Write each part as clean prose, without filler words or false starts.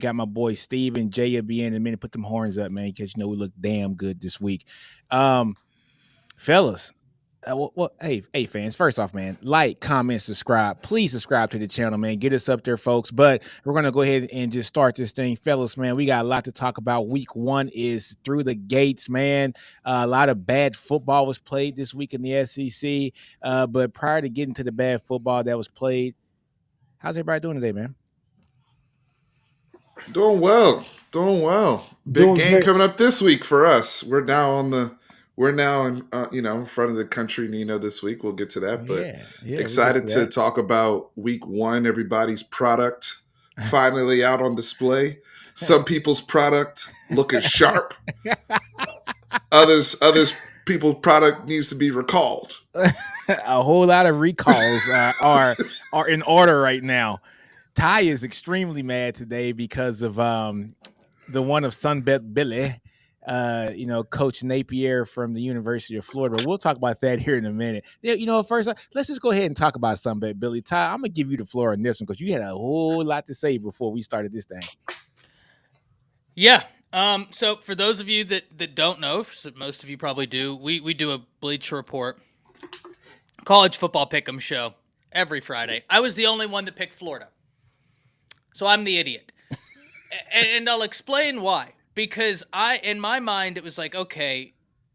Got my boy Steve and Jay will be in a minute. Put them horns up, man, because we look damn good this week. Fellas, hey, fans. First off, man, like, comment, subscribe. Please subscribe to the channel, man. Get us up there, folks. But we're gonna go ahead and just start this thing, fellas. Man, we got a lot to talk about. Week 1 is through the gates, man. A lot of bad football was played this week in the SEC. But prior to getting to the bad football that was played, how's everybody doing today, man? Doing well. Big game coming up this week for us. We're now in front of the country, Nino, this week. We'll get to that, but excited to talk about week 1. Everybody's product finally out on display. Some people's product looking sharp. Others people's product needs to be recalled. A whole lot of recalls are in order right now. Ty is extremely mad today because of the one of Sunbelt Billy, Coach Napier from the University of Florida. But we'll talk about that here in a minute. First, let's just go ahead and talk about Sunbelt Billy. Ty, I'm going to give you the floor on this one because you had a whole lot to say before we started this thing. Yeah. So for those of you that don't know, most of you probably do, we do a Bleacher Report college football pick'em show every Friday. I was the only one that picked Florida. So I'm the idiot. And I'll explain why. Because in my mind, it was like, okay,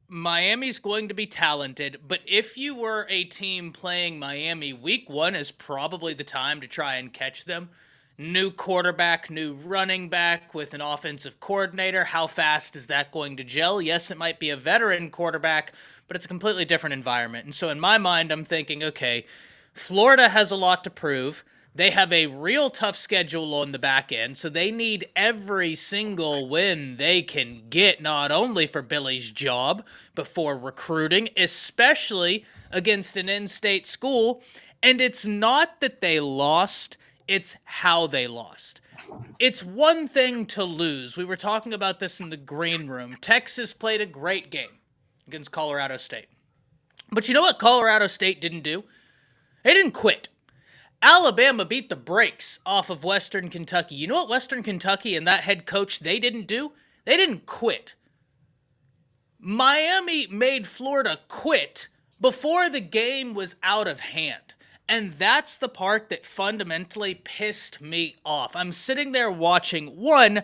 Miami's going to be talented, but if you were a team playing Miami, week 1 is probably the time to try and catch them. New quarterback, new running back with an offensive coordinator. How fast is that going to gel? Yes, it might be a veteran quarterback, but it's a completely different environment. And so in my mind, I'm thinking, okay, Florida has a lot to prove. They have a real tough schedule on the back end, so they need every single win they can get, not only for Billy's job, but for recruiting, especially against an in-state school. And it's not that they lost, it's how they lost. It's one thing to lose. We were talking about this in the green room. Texas played a great game against Colorado State. But you know what Colorado State didn't do? They didn't quit. Alabama beat the brakes off of Western Kentucky. You know what Western Kentucky and that head coach, they didn't do? They didn't quit. Miami made Florida quit before the game was out of hand. And that's the part that fundamentally pissed me off. I'm sitting there watching. One,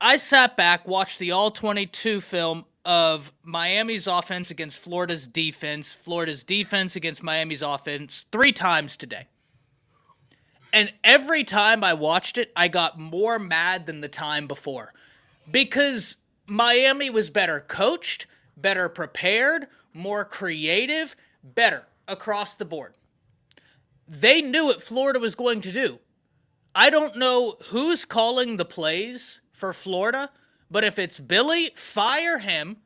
I sat back, watched the All-22 film of Miami's offense against Florida's defense against Miami's offense 3 times today. And every time I watched it, I got more mad than the time before. Because Miami was better coached, better prepared, more creative, better across the board. They knew what Florida was going to do. I don't know who's calling the plays for Florida, but if it's Billy, fire him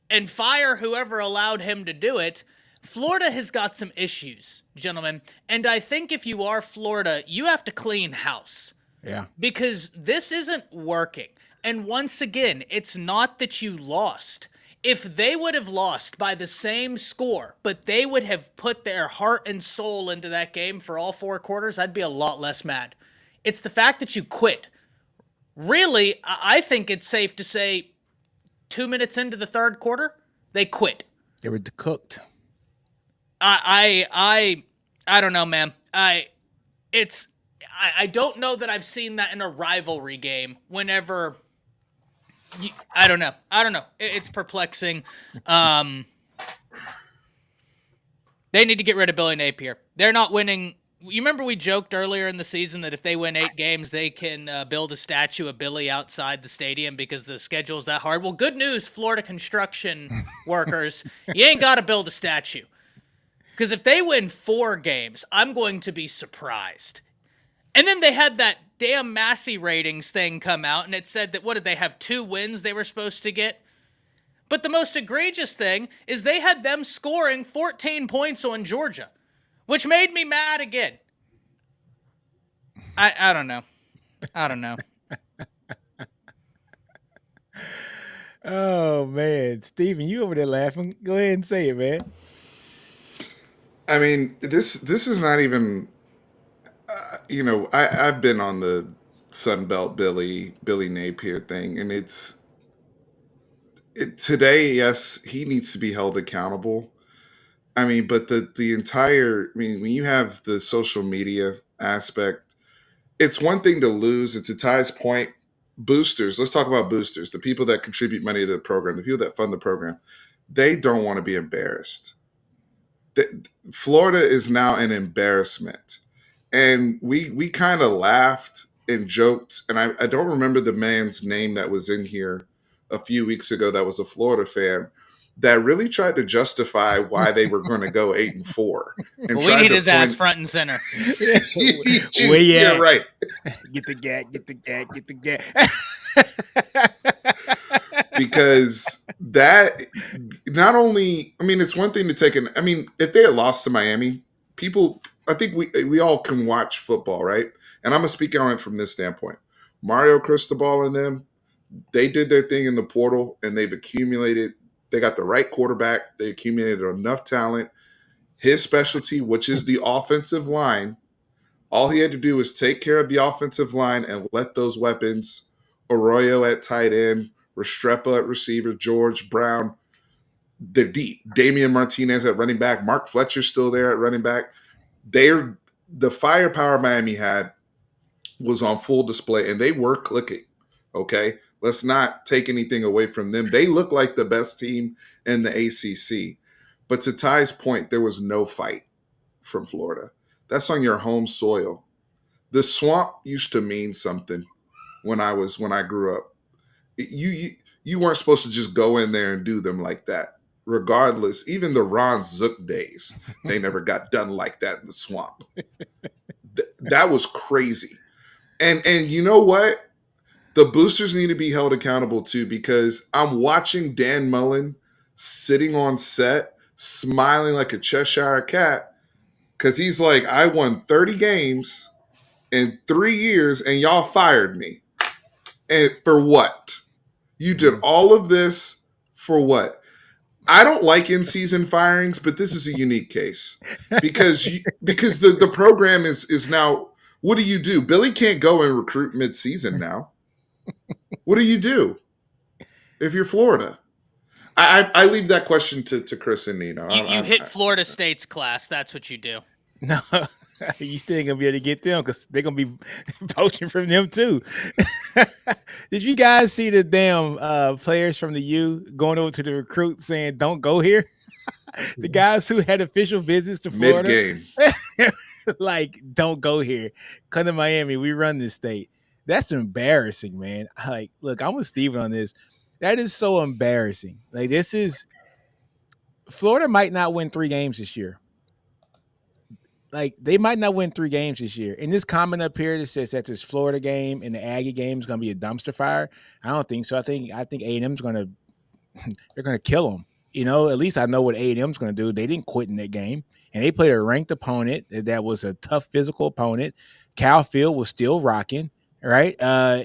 and fire whoever allowed him to do it. Florida has got some issues, gentlemen, and I think if you are Florida, you have to clean house. Yeah. Because this isn't working. And once again, it's not that you lost. If they would have lost by the same score, but they would have put their heart and soul into that game for all 4 quarters, I'd be a lot less mad. It's the fact that you quit. Really, I think it's safe to say 2 minutes into the 3rd quarter, they quit. They were cooked. I don't know, man. I don't know that I've seen that in a rivalry game. Whenever, I don't know. It's perplexing. They need to get rid of Billy Napier. They're not winning. You remember we joked earlier in the season that if they win 8 games, they can build a statue of Billy outside the stadium because the schedule's that hard. Well, good news, Florida construction workers. You ain't got to build a statue. Because if they win 4 games, I'm going to be surprised. And then they had that damn Massey ratings thing come out, and it said that, what did they have, 2 wins they were supposed to get? But the most egregious thing is they had them scoring 14 points on Georgia, which made me mad again. I don't know. Oh, man. Steven, you over there laughing. Go ahead and say it, man. I mean, this is not even, I've been on the Sunbelt Billy Napier thing, and today, yes, he needs to be held accountable. I mean, but the entire, I mean, when you have the social media aspect, it's one thing to lose. And to Ty's point, boosters, let's talk about boosters, the people that contribute money to the program, the people that fund the program, they don't want to be embarrassed. Florida is now an embarrassment. And we kind of laughed and joked. And I don't remember the man's name that was in here a few weeks ago that was a Florida fan that really tried to justify why they were going to go 8-4. And we need his ass front and center. You're right. Get the gag. Because that not only, I mean, it's one thing to take an, I mean, if they had lost to Miami, people, I think we all can watch football, right? And I'm going to speak on it from this standpoint. Mario Cristobal and them, they did their thing in the portal, and they've accumulated, they got the right quarterback, they accumulated enough talent. His specialty, which is the offensive line, all he had to do was take care of the offensive line and let those weapons, Arroyo at tight end, Restrepo at receiver, George Brown, they're deep. Damian Martinez at running back, Mark Fletcher's still there at running back. The firepower Miami had was on full display, and they were clicking. Okay, let's not take anything away from them. They look like the best team in the ACC. But to Ty's point, there was no fight from Florida. That's on your home soil. The swamp used to mean something when I grew up. You weren't supposed to just go in there and do them like that. Regardless, even the Ron Zook days, they never got done like that in the swamp. That was crazy. And you know what? The boosters need to be held accountable too, because I'm watching Dan Mullen sitting on set, smiling like a Cheshire cat, because he's like, I won 30 games in 3 years and y'all fired me. And for what? You did all of this for what? I don't like in-season firings, but this is a unique case because the program is now. What do? Billy can't go and recruit mid-season now. What do you do if you're Florida? I leave that question to Chris and Nino. You hit Florida State's class. That's what you do. No, you still ain't gonna be able to get them because they're gonna be poaching from them too. Did you guys see the damn players from the U going over to the recruit saying, "Don't go here"? The guys who had official visits to Florida, mid-game, like, "Don't go here. Come to Miami. We run this state." That's embarrassing, man. Like, look, I'm with Steven on this. That is so embarrassing. Like, Florida might not win 3 games this year. Like, they might not win 3 games this year. And this comment up here that says that this Florida game and the Aggie game is going to be a dumpster fire, I don't think so. I think A&M's going to they're going to kill them. You know, at least I know what A&M's going to do. They didn't quit in that game, and they played a ranked opponent that was a tough physical opponent. Cal Field was still rocking, right?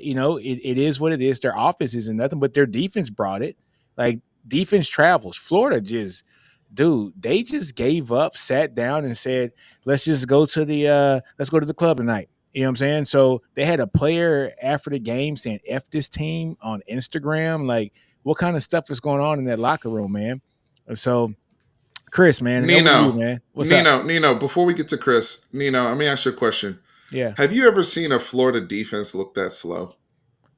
You know, it is what it is. Their offense isn't nothing, but their defense brought it. Like, defense travels. Florida just – dude, they just gave up, sat down, and said, let's go to the club tonight. You know what I'm saying? So they had a player after the game saying F this team on Instagram. Like, what kind of stuff is going on in that locker room, man? So, Chris, man. Nino, before we get to Chris, Nino, let me ask you a question. Yeah. Have you ever seen a Florida defense look that slow?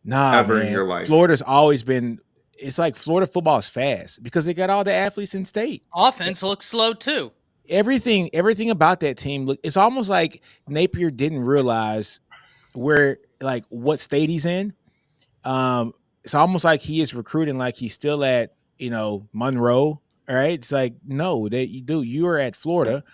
Nah, ever man. In your life? Florida's always been – it's like Florida football is fast because they got all the athletes in state. Offense looks slow too. Everything it's almost like Napier didn't realize what state he's in. It's almost like he is recruiting like he's still at, Monroe. All right. It's like, no, you are at Florida.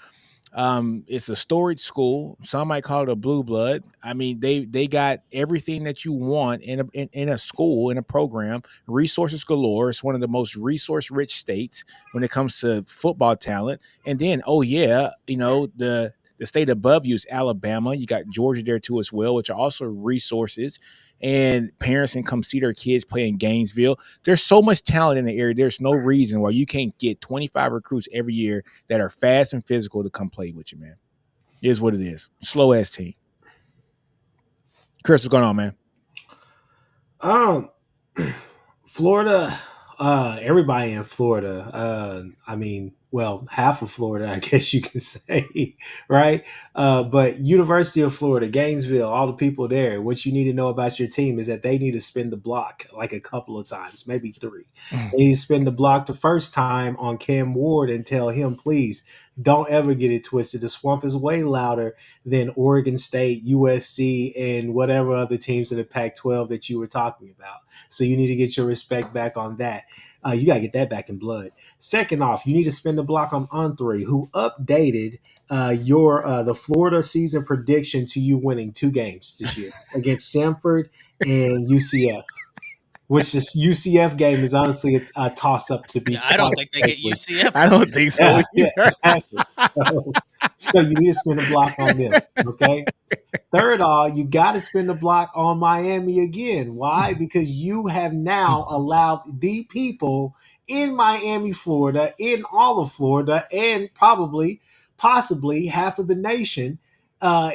It's a storied school. Some might call it a blue blood. I mean, they got everything that you want in a school, in a program, resources galore. It's one of the most resource rich states when it comes to football talent. And then, the state above you is Alabama. You got Georgia there too as well, which are also resources. And parents can come see their kids play in Gainesville. There's so much talent in the area. There's no reason why you can't get 25 recruits every year that are fast and physical to come play with you, man. It is what it is. Slow-ass team. Chris, what's going on, man? Florida, everybody in Florida, I mean, well, half of Florida, I guess you can say, right? But University of Florida, Gainesville, all the people there, what you need to know about your team is that they need to spin the block like a couple of times, maybe 3. They need to spin the block the first time on Cam Ward and tell him, please, don't ever get it twisted. The swamp is way louder than Oregon State, USC, and whatever other teams in the Pac-12 that you were talking about. So you need to get your respect back on that. You got to get that back in blood. Second off, you need to spin the block on 3, who updated the Florida season prediction to you winning 2 games this year against Samford and UCF. Which this UCF game is honestly a toss-up to be. I don't think they get UCF. I don't think so. Yeah, exactly. So you need to spin the block on them, okay? Third all, you got to spin the block on Miami again. Why? Because you have now allowed the people in Miami, Florida, in all of Florida, and possibly half of the nation,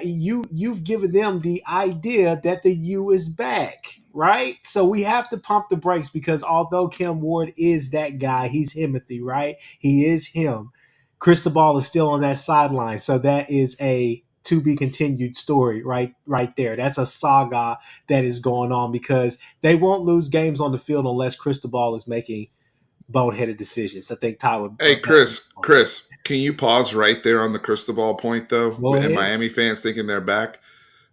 you've given them the idea that the U is back, right? So we have to pump the brakes because although Cam Ward is that guy, he's Himothy, right? He is him. Cristobal is still on that sideline, so that is a to be continued story right there. That's a saga that is going on because they won't lose games on the field unless Cristobal is making boneheaded decisions. I think Ty would. Hey, Chris, can you pause right there on the Cristobal point, though? And Miami fans thinking they're back.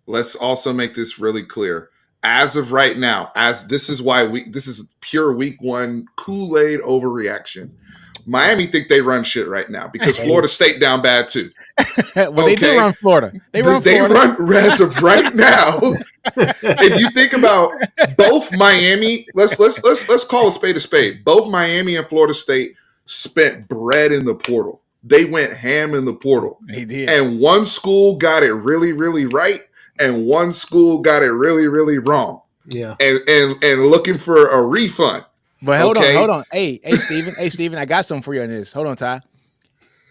Let's also make this really clear. As of right now, this is pure week 1 Kool-Aid overreaction. Miami think they run shit right now because Florida State down bad too. They do run Florida. They run as of right now. If you think about both Miami, let's call a spade. Both Miami and Florida State spent bread in the portal. They went ham in the portal. They did. And one school got it really, really right, and one school got it really, really wrong. Yeah. And looking for a refund. But hold on. Hey, Steven, I got something for you on this. Hold on, Ty.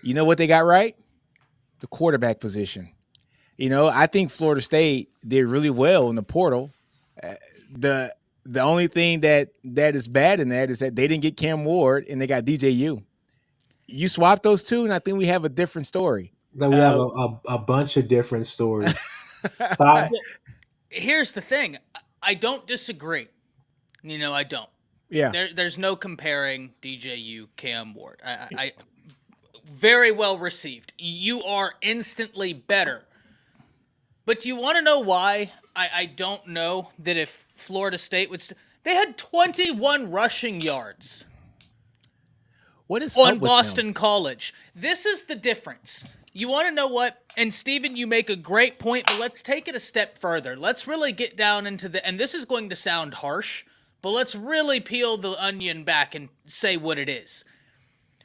You know what they got right? The quarterback position. I think Florida State did really well in the portal. The only thing that is bad in that is that they didn't get Cam Ward and they got DJU. You swap those two, and I think we have a different story. Then we have a bunch of different stories. Well, here's the thing. I don't disagree. I don't. Yeah. There's no comparing DJU, Cam Ward. I very well received. You are instantly better. But do you want to know why I don't know that if Florida State would they had 21 rushing yards. What is on Boston College? This is the difference. You want to know what? And Steven, you make a great point, but let's take it a step further. Let's really get down into and this is going to sound harsh, but let's really peel the onion back and say what it is.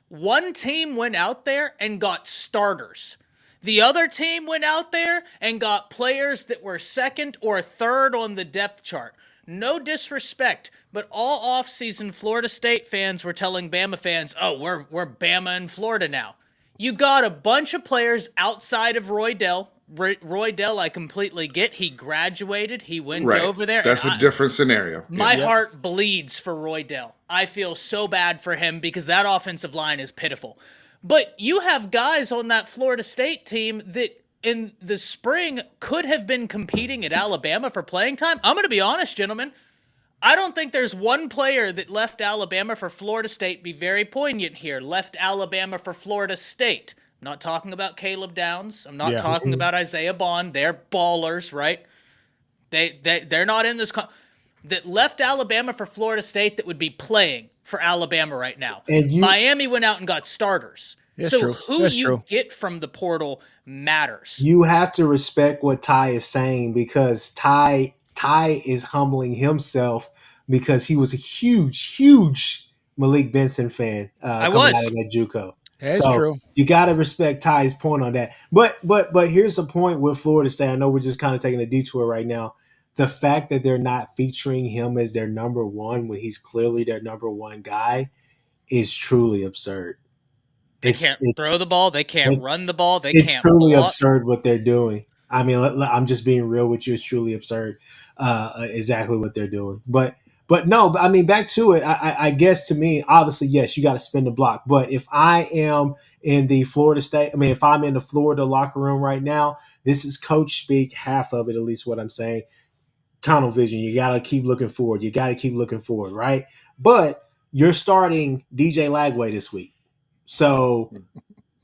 One team went out there and got starters. The other team went out there and got players that were second or third on the depth chart. No disrespect, but all offseason Florida State fans were telling Bama fans, oh, we're Bama in Florida now. You got a bunch of players outside of Roy Dell. Roy Dell, I completely get. He graduated. He went over there. That's a different scenario. My heart bleeds for Roy Dell. I feel so bad for him because that offensive line is pitiful. But you have guys on that Florida State team that in the spring could have been competing at Alabama for playing time. I'm going to be honest, gentlemen. I don't think there's one player that left Alabama for Florida State, be very poignant here, left Alabama for Florida State. I'm not talking about Caleb Downs. I'm not talking about Isaiah Bond. They're ballers, right? They're not in this that left Alabama for Florida State that would be playing for Alabama right now. And Miami went out and got starters. That's so true. who That's you true. get from the portal matters. You have to respect what Ty is saying because Ty is humbling himself because he was a huge Malik Benson fan coming out of that JUCO. That's true. You got to respect Ty's point on that. But here's the point with Florida State. I know we're just kind of taking a detour right now. The fact that they're not featuring him as their number one when he's clearly their number one guy is truly absurd. They can't throw the ball. They can't run the ball. It's truly absurd what they're doing. I mean, I'm just being real with you. It's truly absurd, exactly what they're doing. But no, I mean, back to it. I guess to me, obviously, yes, you got to spin the block. But if I am in the Florida State, I mean, if I'm in the Florida locker room right now, this is coach speak, half of it, at least what I'm saying. Tunnel vision. You got to keep looking forward. You got to keep looking forward, right? But you're starting DJ Lagway this week. So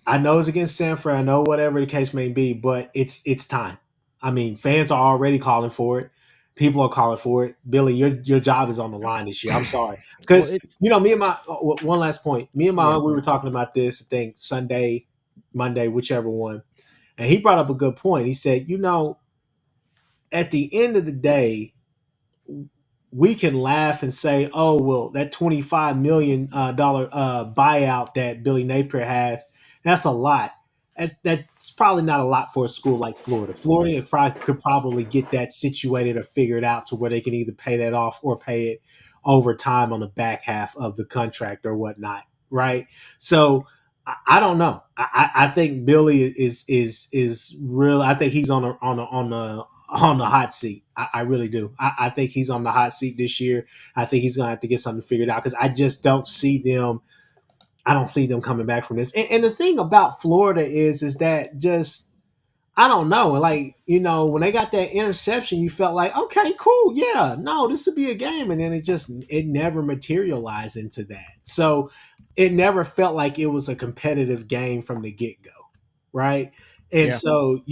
I know it's against Sanford. I know whatever the case may be, but it's time. I mean, fans are already calling for it. People are calling for it. Billy, your job is on the line this year. I'm sorry. Because, me and my one last point. Me and my aunt, we were talking about this, I think, Sunday, Monday, whichever one. And he brought up a good point. He said, at the end of the day, we can laugh and say, "Oh, well, that $25 million buyout that Billy Napier has, that's a lot." That's probably not a lot for a school like Florida. Florida could probably get that situated or figured out to where they can either pay that off or pay it over time on the back half of the contract or whatnot, right? So I don't know. I think Billy is real. I think he's on the hot seat. I really do. I think he's on the hot seat this year. I think he's going to have to get something figured out because I just don't see them. I don't see them coming back from this. And the thing about Florida is that just, I don't know. Like, when they got that interception, you felt like, okay, cool. Yeah, no, this would be a game. And then it never materialized into that. So it never felt like it was a competitive game from the get-go. Right. And so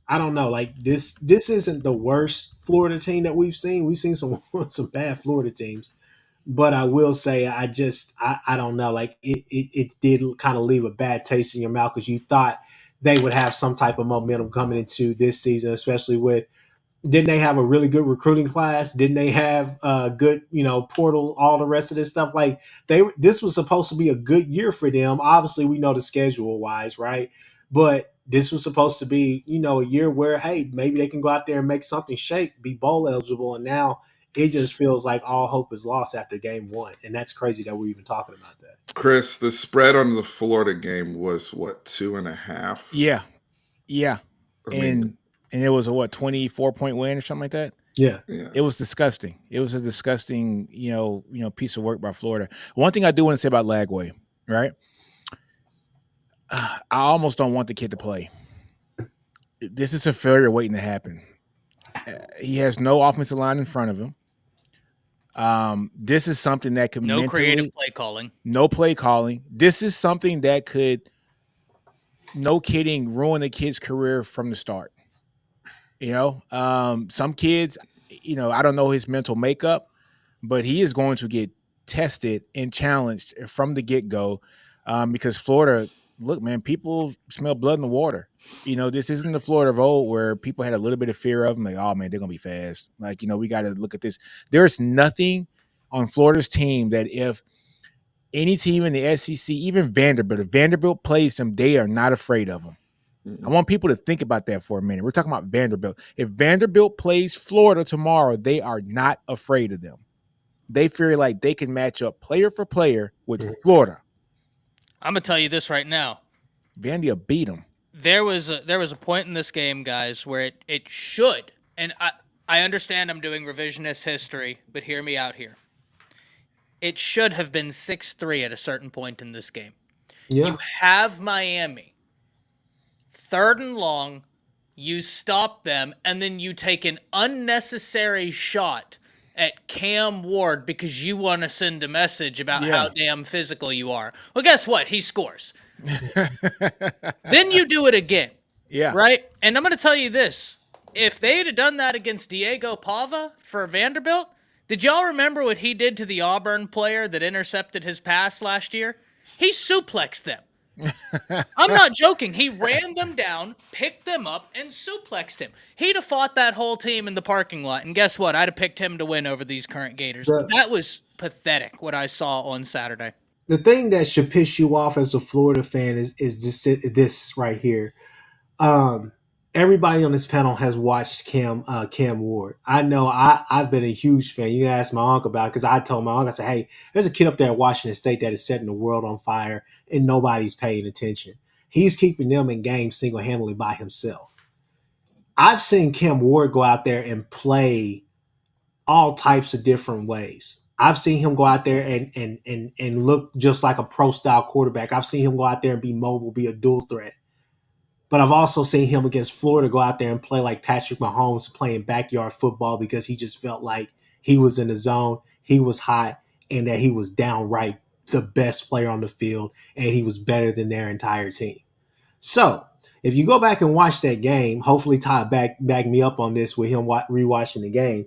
I don't know, like this isn't the worst Florida team that we've seen. We've seen some bad Florida teams, but I will say I don't know, like it did kind of leave a bad taste in your mouth because you thought they would have some type of momentum coming into this season, especially with, didn't they have a really good recruiting class? Didn't they have a good, portal, all the rest of this stuff? Like this was supposed to be a good year for them. Obviously, we know the schedule wise, right? But this was supposed to be, a year where, hey, maybe they can go out there and make something shake, be bowl eligible. And now it just feels like all hope is lost after game one. And that's crazy that we're even talking about that. Chris, the spread on the Florida game was what, 2.5? Yeah. And it was a 24-point win or something like that. Yeah. It was disgusting. It was a disgusting, piece of work by Florida. One thing I do want to say about Lagway, right? I almost don't want the kid to play. This is a failure waiting to happen. He has no offensive line in front of him. This is something that could no creative play calling. No play calling. This is something that could, no kidding, ruin a kid's career from the start. Some kids, I don't know his mental makeup, but he is going to get tested and challenged from the get-go because Florida, look, man, people smell blood in the water. This isn't the Florida of old where people had a little bit of fear of them, like, oh, man, they're going to be fast. Like, we got to look at this. There's nothing on Florida's team that if any team in the SEC, even Vanderbilt, if Vanderbilt plays them, they are not afraid of them. I want people to think about that for a minute. We're talking about Vanderbilt. If Vanderbilt plays Florida tomorrow, they are not afraid of them. They feel like they can match up player for player with Florida. I'm going to tell you this right now. Vandy will beat them. There was a point in this game, guys, where it should, and I understand I'm doing revisionist history, but hear me out here. It should have been 6-3 at a certain point in this game. Yeah. You have Miami. 3rd and long, you stop them, and then you take an unnecessary shot at Cam Ward because you want to send a message about how damn physical you are. Well, guess what? He scores. Then you do it again. Yeah. Right? And I'm going to tell you this. If they had done that against Diego Pava for Vanderbilt, did y'all remember what he did to the Auburn player that intercepted his pass last year? He suplexed them. I'm not joking. He ran them down, picked them up, and suplexed him. He'd have fought that whole team in the parking lot, and guess what? I'd have picked him to win over these current Gators. That was pathetic, what I saw on Saturday. The thing that should piss you off as a Florida fan is this right here. Everybody on this panel has watched Cam Ward. I know I've been a huge fan. You can ask my uncle about it because I told my uncle, I said, hey, there's a kid up there at Washington State that is setting the world on fire and nobody's paying attention. He's keeping them in games single-handedly by himself. I've seen Cam Ward go out there and play all types of different ways. I've seen him go out there and look just like a pro style quarterback. I've seen him go out there and be mobile, be a dual threat. But I've also seen him against Florida go out there and play like Patrick Mahomes, playing backyard football because he just felt like he was in the zone, he was hot, and that he was downright the best player on the field, and he was better than their entire team. So if you go back and watch that game, hopefully Ty back me up on this with him rewatching the game.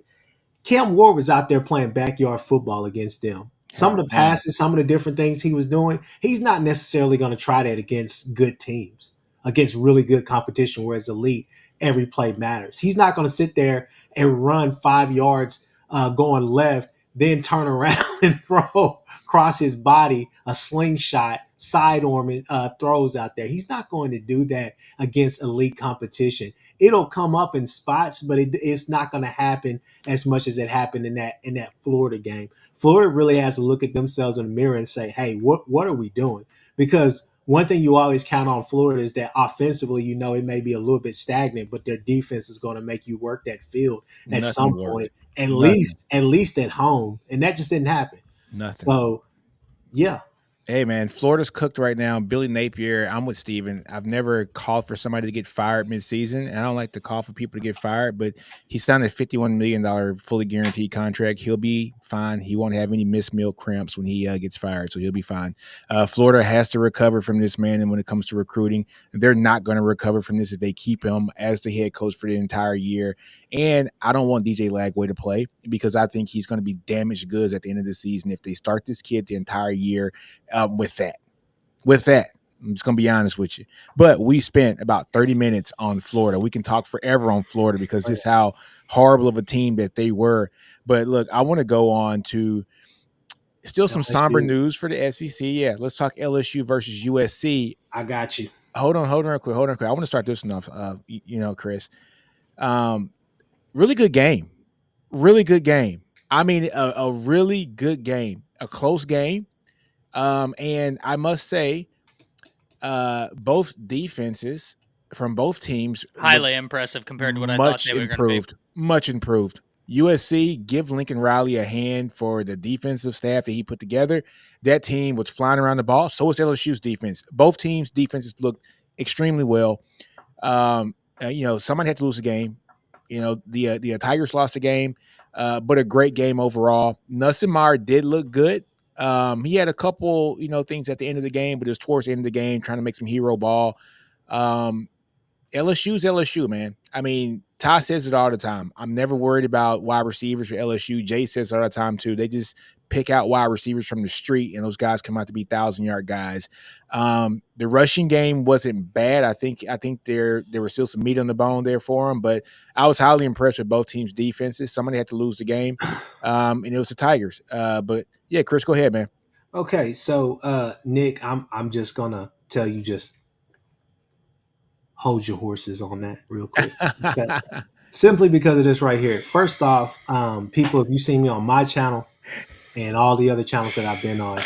Cam Ward was out there playing backyard football against them. Some of the passes, some of the different things he was doing, he's not necessarily going to try that against good teams, against really good competition, whereas elite, every play matters. He's not going to sit there and run 5 yards going left, then turn around and throw across his body a slingshot, sidearm throws out there. He's not going to do that against elite competition. It'll come up in spots, but it's not going to happen as much as it happened in that Florida game. Florida really has to look at themselves in the mirror and say, hey, what are we doing? Because one thing you always count on Florida is that offensively, it may be a little bit stagnant, but their defense is going to make you work that field at some point, at least at home. And that just didn't happen. Nothing. So, yeah. Hey, man, Florida's cooked right now. Billy Napier, I'm with Steven. I've never called for somebody to get fired midseason, and I don't like to call for people to get fired, but he signed a $51 million fully guaranteed contract. He'll be fine. He won't have any missed meal cramps when he gets fired, so he'll be fine. Florida has to recover from this, man, and when it comes to recruiting, they're not going to recover from this if they keep him as the head coach for the entire year. And I don't want DJ Lagway to play because I think he's going to be damaged goods at the end of the season if they start this kid the entire year with that. I'm just going to be honest with you. But we spent about 30 minutes on Florida. We can talk forever on Florida because just how horrible of a team that they were. But look, I want to go on to still some somber news for the SEC. Yeah, let's talk LSU versus USC. I got you. Hold on real quick. I want to start this one off, Chris. Really good game. I mean, a really good game, a close game. And I must say, both defenses from both teams highly impressive compared to what I thought they were going to be. Much improved. USC, give Lincoln Riley a hand for the defensive staff that he put together. That team was flying around the ball. So was LSU's defense. Both teams' defenses looked extremely well. Somebody had to lose the game. The Tigers lost the game, but a great game overall. Nussmeier did look good. He had a couple, things at the end of the game, but it was towards the end of the game trying to make some hero ball. LSU's LSU, man. I mean, Ty says it all the time. I'm never worried about wide receivers for LSU. Jay says it all the time, too. They just pick out wide receivers from the street, and those guys come out to be 1,000-yard guys. The rushing game wasn't bad. I think there was still some meat on the bone there for them, but I was highly impressed with both teams' defenses. Somebody had to lose the game, and it was the Tigers. But yeah, Chris, go ahead, man. Okay, so Nick, I'm just gonna tell you, just hold your horses on that real quick. Okay? Simply because of this right here. First off, people, if you see me on my channel and all the other channels that I've been on,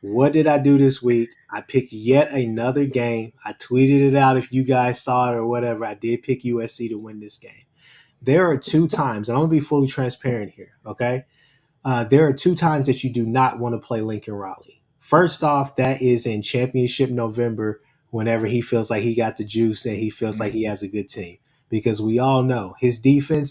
what did I do this week? I picked yet another game. I tweeted it out if you guys saw it or whatever. I did pick USC to win this game. There are 2 times, and I'm going to be fully transparent here, okay? There are 2 times that you do not want to play Lincoln Riley. First off, that is in championship November, whenever he feels like he got the juice and he feels like he has a good team. Because we all know his defense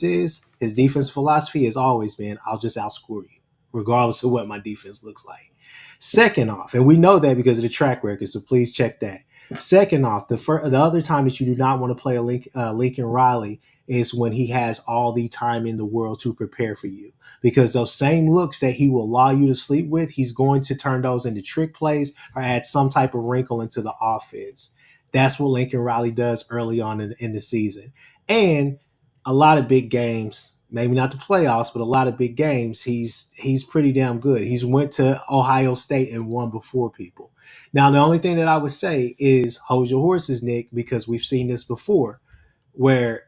philosophy has always been, I'll just outscore you, regardless of what my defense looks like. Second off, and we know that because of the track record, so please check that. Second off, the other time that you do not want to play Lincoln Riley is when he has all the time in the world to prepare for you. Because those same looks that he will allow you to sleep with, he's going to turn those into trick plays or add some type of wrinkle into the offense. That's what Lincoln Riley does early on in the season. And a lot of big games, maybe not the playoffs, but a lot of big games, he's pretty damn good. He's went to Ohio State and won before people. Now, the only thing that I would say is hold your horses, Nick, because we've seen this before where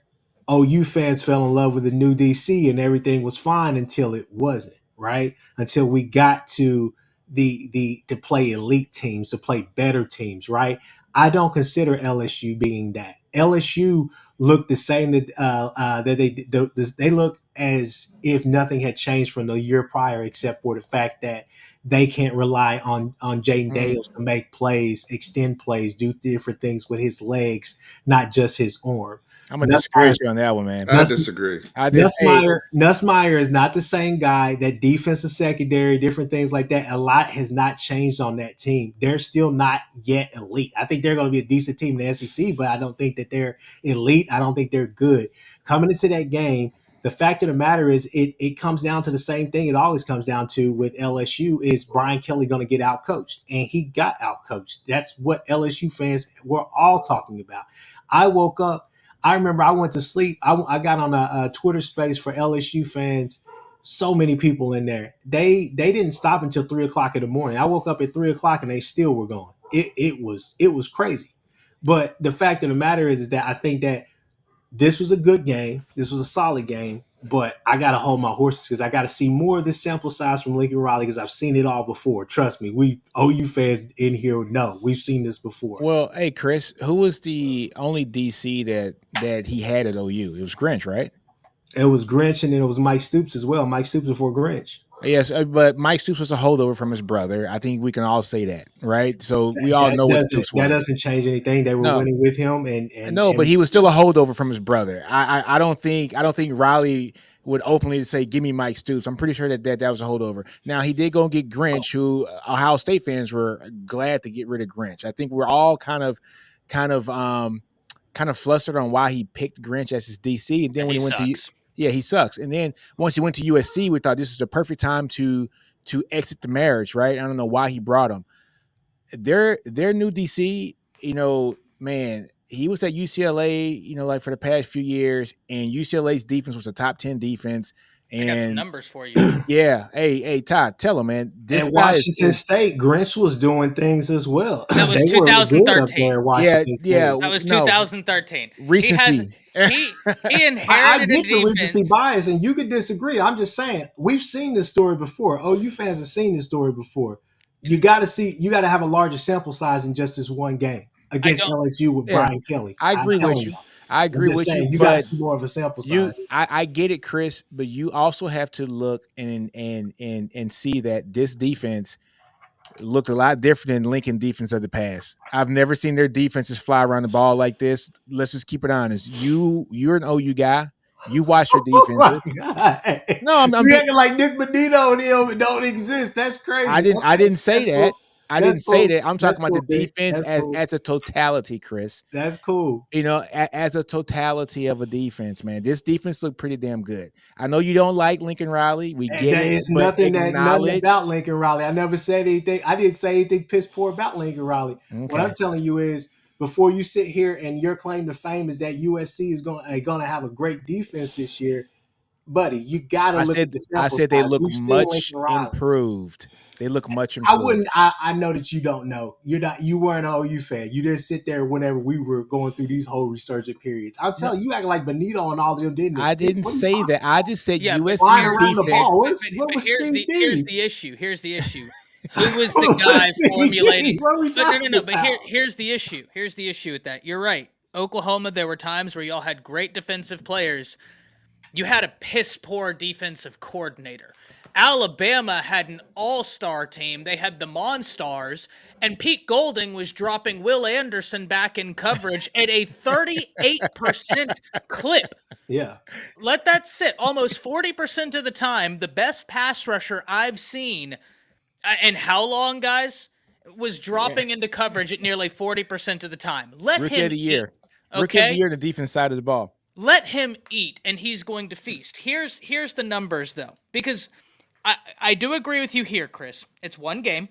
OU fans fell in love with the new DC and everything was fine until it wasn't, right? Until we got to to play elite teams, to play better teams, right? I don't consider LSU being that. LSU looked the same that they look as if nothing had changed from the year prior, except for the fact that they can't rely on Jaden Daniels to make plays, extend plays, do different things with his legs, not just his arm. I'm gonna disagree with you on that one, man. I disagree. Nussmeier is not the same guy. That defensive secondary, different things like that. A lot has not changed on that team. They're still not yet elite. I think they're going to be a decent team in the SEC, but I don't think that they're elite. I don't think they're good. Coming into that game, the fact of the matter is it comes down to the same thing it always comes down to with LSU is Brian Kelly going to get outcoached? And he got outcoached. That's what LSU fans were all talking about. I woke up. I remember I went to sleep. I got on a Twitter space for LSU fans. So many people in there. They didn't stop until 3:00 in the morning. I woke up at 3:00 and they still were going. It was crazy. But the fact of the matter is that I think that this was a good game. This was a solid game. But I got to hold my horses because I got to see more of this sample size from Lincoln Riley because I've seen it all before. Trust me, we OU fans in here know we've seen this before. Well, hey, Chris, who was the only DC that he had at OU? It was Grinch, right? It was Grinch, and then it was Mike Stoops as well. Mike Stoops before Grinch. Yes, but Mike Stoops was a holdover from his brother. I think we can all say that, right? So we all know what Stoops was. That doesn't change anything. They were winning with him, but he was still a holdover from his brother. I don't think Riley would openly say, "Give me Mike Stoops." I'm pretty sure that was a holdover. Now he did go and get Grinch, who Ohio State fans were glad to get rid of Grinch. I think we're all kind of flustered on why he picked Grinch as his DC, and then when he went to he sucks. And then once he went to USC, we thought this was the perfect time to exit the marriage, right? I don't know why he brought him. Their new DC, man, he was at UCLA, like for the past few years, and UCLA's defense was a top 10 defense. And I got some numbers for you. Yeah. Hey, Todd, tell him, man. This Washington State, Grinch was doing things as well. That was 2013. Yeah. That was 2013. Recency. He inherited I get the recency bias, and you could disagree. I'm just saying, we've seen this story before. OU fans have seen this story before. You got to have a larger sample size in just this one game against LSU with Brian Kelly. I agree with you. I agree with you. You got to see more of a sample size. I get it, Chris, but you also have to look and see that this defense looked a lot different than Lincoln defense of the past. I've never seen their defenses fly around the ball like this. Let's just keep it honest. You're an OU guy. You watch your defenses. No, I'm acting like Nick Benito and him don't exist. That's crazy. I didn't say that. I didn't say that. I'm talking about the defense as a totality, Chris. That's cool. As a totality of a defense, man. This defense looked pretty damn good. I know you don't like Lincoln Riley. We get it. It's nothing about Lincoln Riley. I never said anything. I didn't say anything piss poor about Lincoln Riley. Okay. What I'm telling you is, before you sit here and your claim to fame is that USC is going to have a great defense this year, buddy, you got to look at the sample I said they look much improved. They look much improved. I know that you don't know. You weren't an OU fan. You didn't sit there whenever we were going through these whole resurgent periods. I'm telling you, acting like Benito and all of them didn't. I didn't say that. I just said USC's defense. Here's the issue. Who was the guy formulating? No. But here's the issue. Here's the issue with that. You're right. Oklahoma, there were times where y'all had great defensive players. You had a piss poor defensive coordinator. Alabama had an all-star team. They had the Monstars, and Pete Golding was dropping Will Anderson back in coverage at a 38% clip. Yeah. Let that sit. Almost 40% of the time, the best pass rusher I've seen, and how long, guys, was dropping into coverage at nearly 40% of the time. Rookie of the year. Okay? Rookie of the year on the defense side of the ball. Let him eat, and he's going to feast. Here's the numbers, though, because I do agree with you here, Chris. It's one game.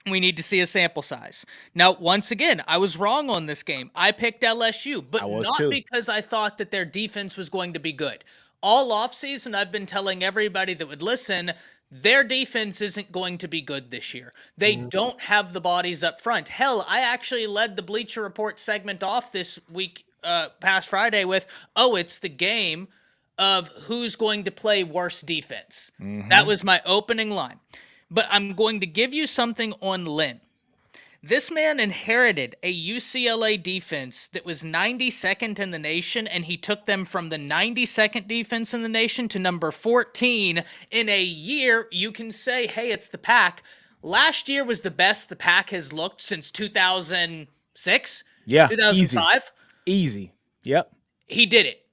We need to see a sample size. Now, once again, I was wrong on this game. I picked LSU, but not because I thought that their defense was going to be good. All offseason, I've been telling everybody that would listen, their defense isn't going to be good this year. They don't have the bodies up front. Hell, I actually led the Bleacher Report segment off this week, past Friday, with, it's the game of who's going to play worse defense. That was my opening line. But I'm going to give you something on Lynn. This man inherited a UCLA defense that was 92nd in the nation, and he took them from the 92nd defense in the nation to number 14 in a year. You can say, hey, it's the Pack. Last year was the best the Pack has looked since 2006, 2005. Easy. Yep. He did it.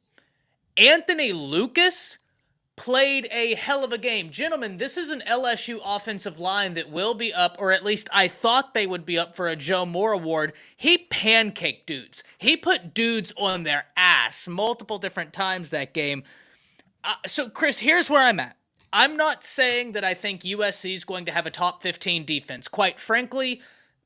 Anthony Lucas played a hell of a game. Gentlemen, this is an LSU offensive line that will be up, or at least I thought they would be up for a Joe Moore Award. He pancaked dudes. He put dudes on their ass multiple different times that game. So, Chris, here's where I'm at. I'm not saying that I think USC is going to have a top 15 defense. Quite frankly,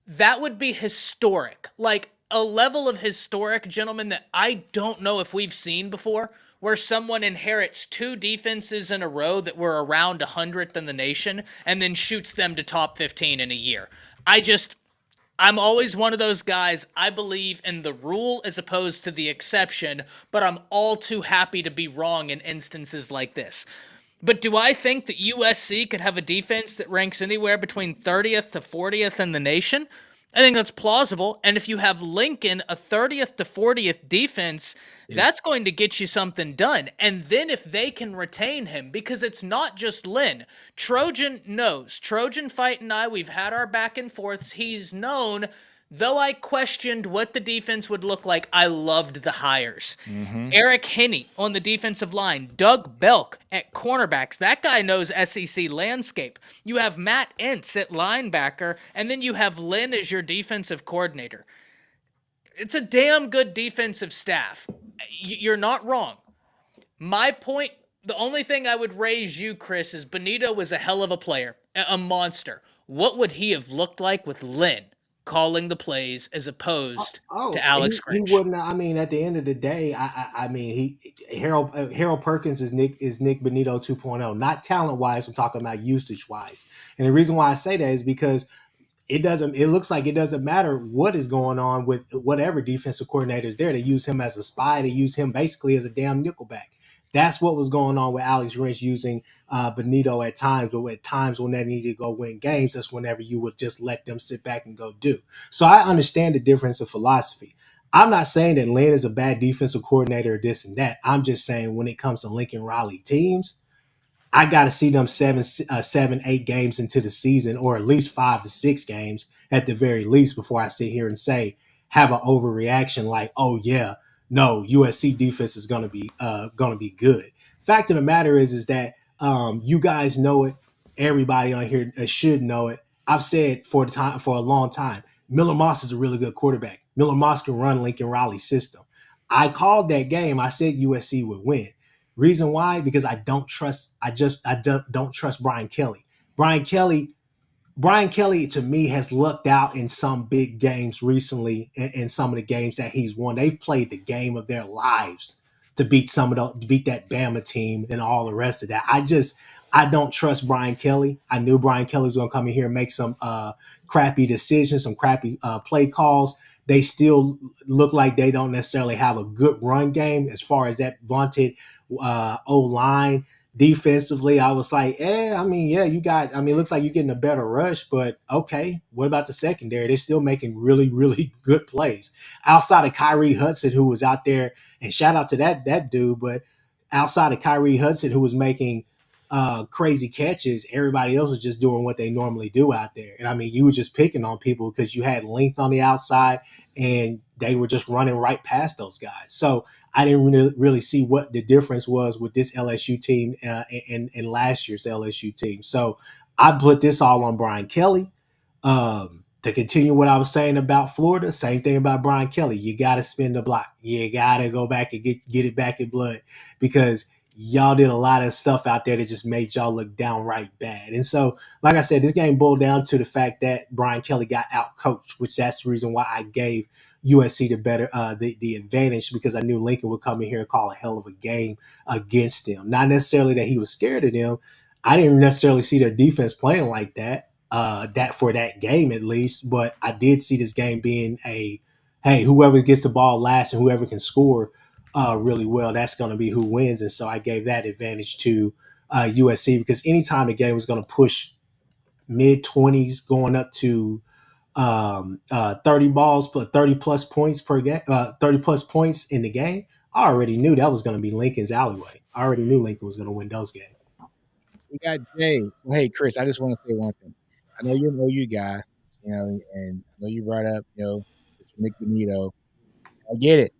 that would be historic. Like a level of historic, gentlemen, that I don't know if we've seen before, where someone inherits two defenses in a row that were around 100th in the nation and then shoots them to top 15 in a year. I'm always one of those guys. I believe in the rule as opposed to the exception, but I'm all too happy to be wrong in instances like this. But do I think that USC could have a defense that ranks anywhere between 30th to 40th in the nation? I think that's plausible. And if you have Lincoln, a 30th to 40th defense, that's going to get you something done. And then if they can retain him, because it's not just Lynn. Trojan knows. Trojan Fight and I, we've had our back and forths. He's known. Though I questioned what the defense would look like, I loved the hires. Mm-hmm. Eric Henney on the defensive line. Doug Belk at cornerbacks. That guy knows SEC landscape. You have Matt Entz at linebacker, and then you have Lynn as your defensive coordinator. It's a damn good defensive staff. You're not wrong. My point, the only thing I would raise you, Chris, is Bonitto was a hell of a player, a monster. What would he have looked like with Lynn calling the plays as opposed to Alex Grinch? He wouldn't. I mean, at the end of the day, I mean, Harold Perkins is Nick Bonitto 2.0. Not talent wise, I'm talking about usage wise. And the reason why I say that is because it looks like it doesn't matter what is going on with whatever defensive coordinator is there. They use him as a spy. They use him basically as a damn nickelback. That's what was going on with Alex Grinch using Bonitto at times, but at times when they needed to go win games, that's whenever you would just let them sit back and go do. So I understand the difference of philosophy. I'm not saying that Lynn is a bad defensive coordinator or this and that. I'm just saying when it comes to Lincoln Riley teams, I got to see them 7-8 games into the season, or at least 5 to 6 games at the very least, before I sit here and say, have an overreaction like, oh yeah, no, USC defense is going to be good. Fact of the matter is that you guys know it. Everybody on here should know it. I've said for a long time, Miller Moss is a really good quarterback. Miller Moss can run Lincoln Riley's system. I called that game. I said USC would win. Reason why? Because I don't trust Brian Kelly. Brian Kelly to me has lucked out in some big games recently, in some of the games that he's won. They've played the game of their lives to beat that Bama team and all the rest of that. I don't trust Brian Kelly. I knew Brian Kelly was going to come in here and make some crappy decisions, some crappy play calls. They still look like they don't necessarily have a good run game as far as that vaunted O-line. Defensively, I was like, it looks like you're getting a better rush, but okay, what about the secondary? They're still making really, really good plays. Outside of Kyrie Hudson, who was out there, and shout out to that dude, but outside of Kyrie Hudson, who was making crazy catches, everybody else was just doing what they normally do out there. And I mean, you were just picking on people because you had length on the outside and they were just running right past those guys. So I didn't really see what the difference was with this LSU team and last year's LSU team. So I put this all on Brian Kelly. To continue what I was saying about Florida, same thing about Brian Kelly. You got to spin the block. You got to go back and get it back in blood, because y'all did a lot of stuff out there that just made y'all look downright bad. And so, like I said, this game boiled down to the fact that Brian Kelly got out-coached, which that's the reason why I gave USC the advantage, because I knew Lincoln would come in here and call a hell of a game against them. Not necessarily that he was scared of them. I didn't necessarily see their defense playing like that for that game at least, but I did see this game being whoever gets the ball last and whoever can score really well, that's going to be who wins. And so I gave that advantage to USC, because anytime the game was going to push mid-20s going up to 30 balls, 30 plus points per game, 30 plus points in the game, I already knew that was going to be Lincoln's alleyway. I already knew Lincoln was going to win those games. We got Jay. Well, hey, Chris, I just want to say one thing. I know you're an OU guy, and I know you brought up, Nick Benito. I get it.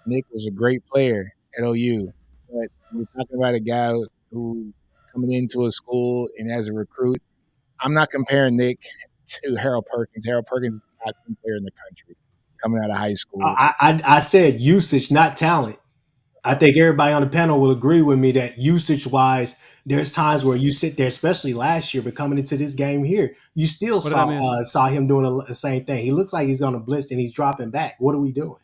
Nick was a great player at OU, but you're talking about a guy who coming into a school and as a recruit. I'm not comparing Nick to Harold Perkins. Harold Perkins is the top 10 player in the country coming out of high school. I said usage, not talent. I think everybody on the panel will agree with me that usage-wise, there's times where you sit there, especially last year, but coming into this game here, you still saw him doing the same thing. He looks like he's going to blitz and he's dropping back. What are we doing?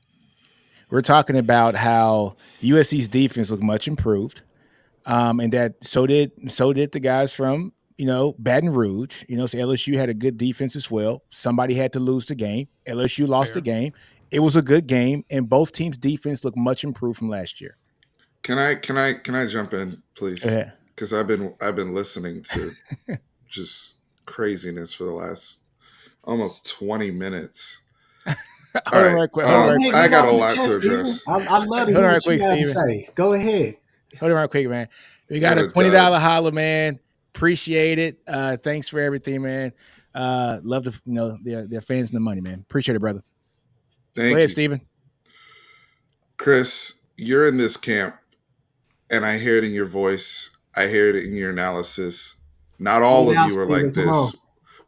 We're talking about how USC's defense looked much improved, and that so did the guys from Baton Rouge. So LSU had a good defense as well. Somebody had to lose the game. LSU lost the game. It was a good game, and both teams' defense looked much improved from last year. Can I jump in, please? Because I've been listening to just craziness for the last almost 20 minutes. Hold on right quick. I got a lot to address. I love to hear what you have to say. Go ahead. Hold on right quick, man. We got a $20 holla, man. Appreciate it. Thanks for everything, man. Love to, their fans and the money, man. Appreciate it, brother. Go ahead, Steven. Chris, you're in this camp, and I hear it in your voice. I hear it in your analysis. Not all of you are like this.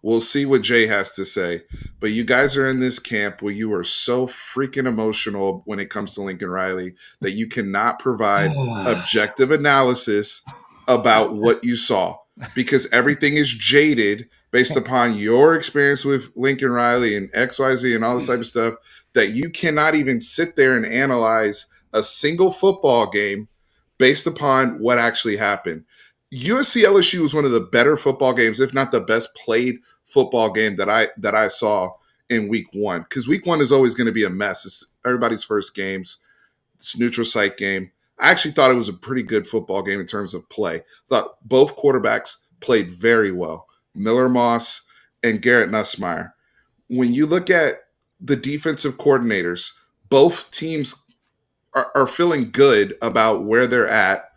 We'll see what Jay has to say. But you guys are in this camp where you are so freaking emotional when it comes to Lincoln Riley that you cannot provide objective analysis about what you saw because everything is jaded based upon your experience with Lincoln Riley and XYZ and all this type of stuff that you cannot even sit there and analyze a single football game based upon what actually happened. USC LSU was one of the better football games, if not the best played football game that I saw in week one. Because week one is always going to be a mess. It's everybody's first games. It's a neutral site game. I actually thought it was a pretty good football game in terms of play. Thought both quarterbacks played very well. Miller Moss and Garrett Nussmeier. When you look at the defensive coordinators, both teams are feeling good about where they're at.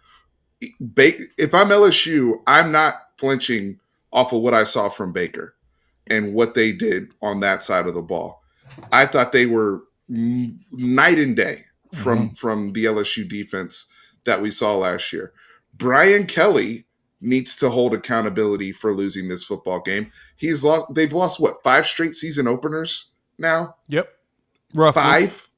If I'm LSU, I'm not flinching off of what I saw from Baker and what they did on that side of the ball. I thought they were night and day from the LSU defense that we saw last year. Brian Kelly needs to hold accountability for losing this football game. They've lost what, 5 straight season openers now? Yep. Roughly. 5.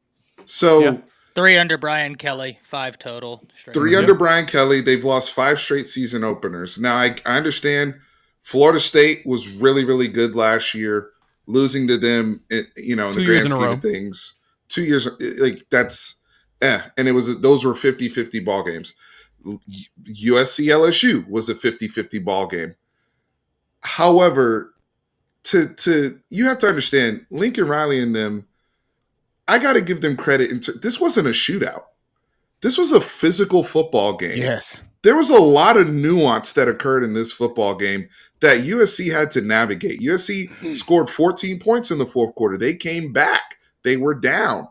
So yeah. 3 under Brian Kelly, 5 total. 3 under Brian Kelly. They've lost 5 straight season openers. Now, I understand Florida State was really, really good last year. Losing to them, in the grand scheme of things. 2 years, like that's, and those were 50-50 ball games. USC LSU was a 50-50 ball game. However, you have to understand, Lincoln Riley and them, I got to give them credit. This wasn't a shootout. This was a physical football game. Yes. There was a lot of nuance that occurred in this football game that USC had to navigate. USC scored 14 points in the fourth quarter. They came back. They were down.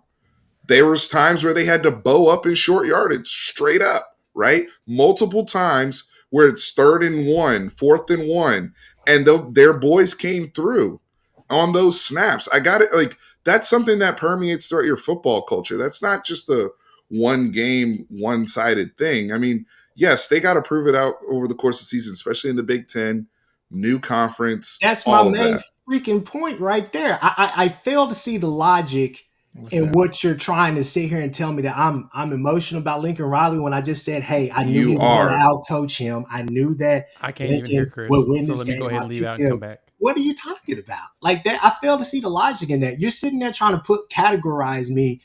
There was times where they had to bow up in short yardage straight up, right? Multiple times where it's 3rd and 1, 4th and 1, and their boys came through on those snaps. I got it. Like, that's something that permeates throughout your football culture. That's not just a one game, one-sided thing. I mean, yes, they got to prove it out over the course of the season, especially in the Big Ten, new conference. That's my main freaking point right there. I fail to see the logic in what you're trying to sit here and tell me that I'm emotional about Lincoln Riley when I just said, hey, I knew he was going to outcoach him. I knew that. I can't even hear Chris. So let me go ahead and leave out and come back. What are you talking about? Like that, I fail to see the logic in that. You're sitting there trying to categorize me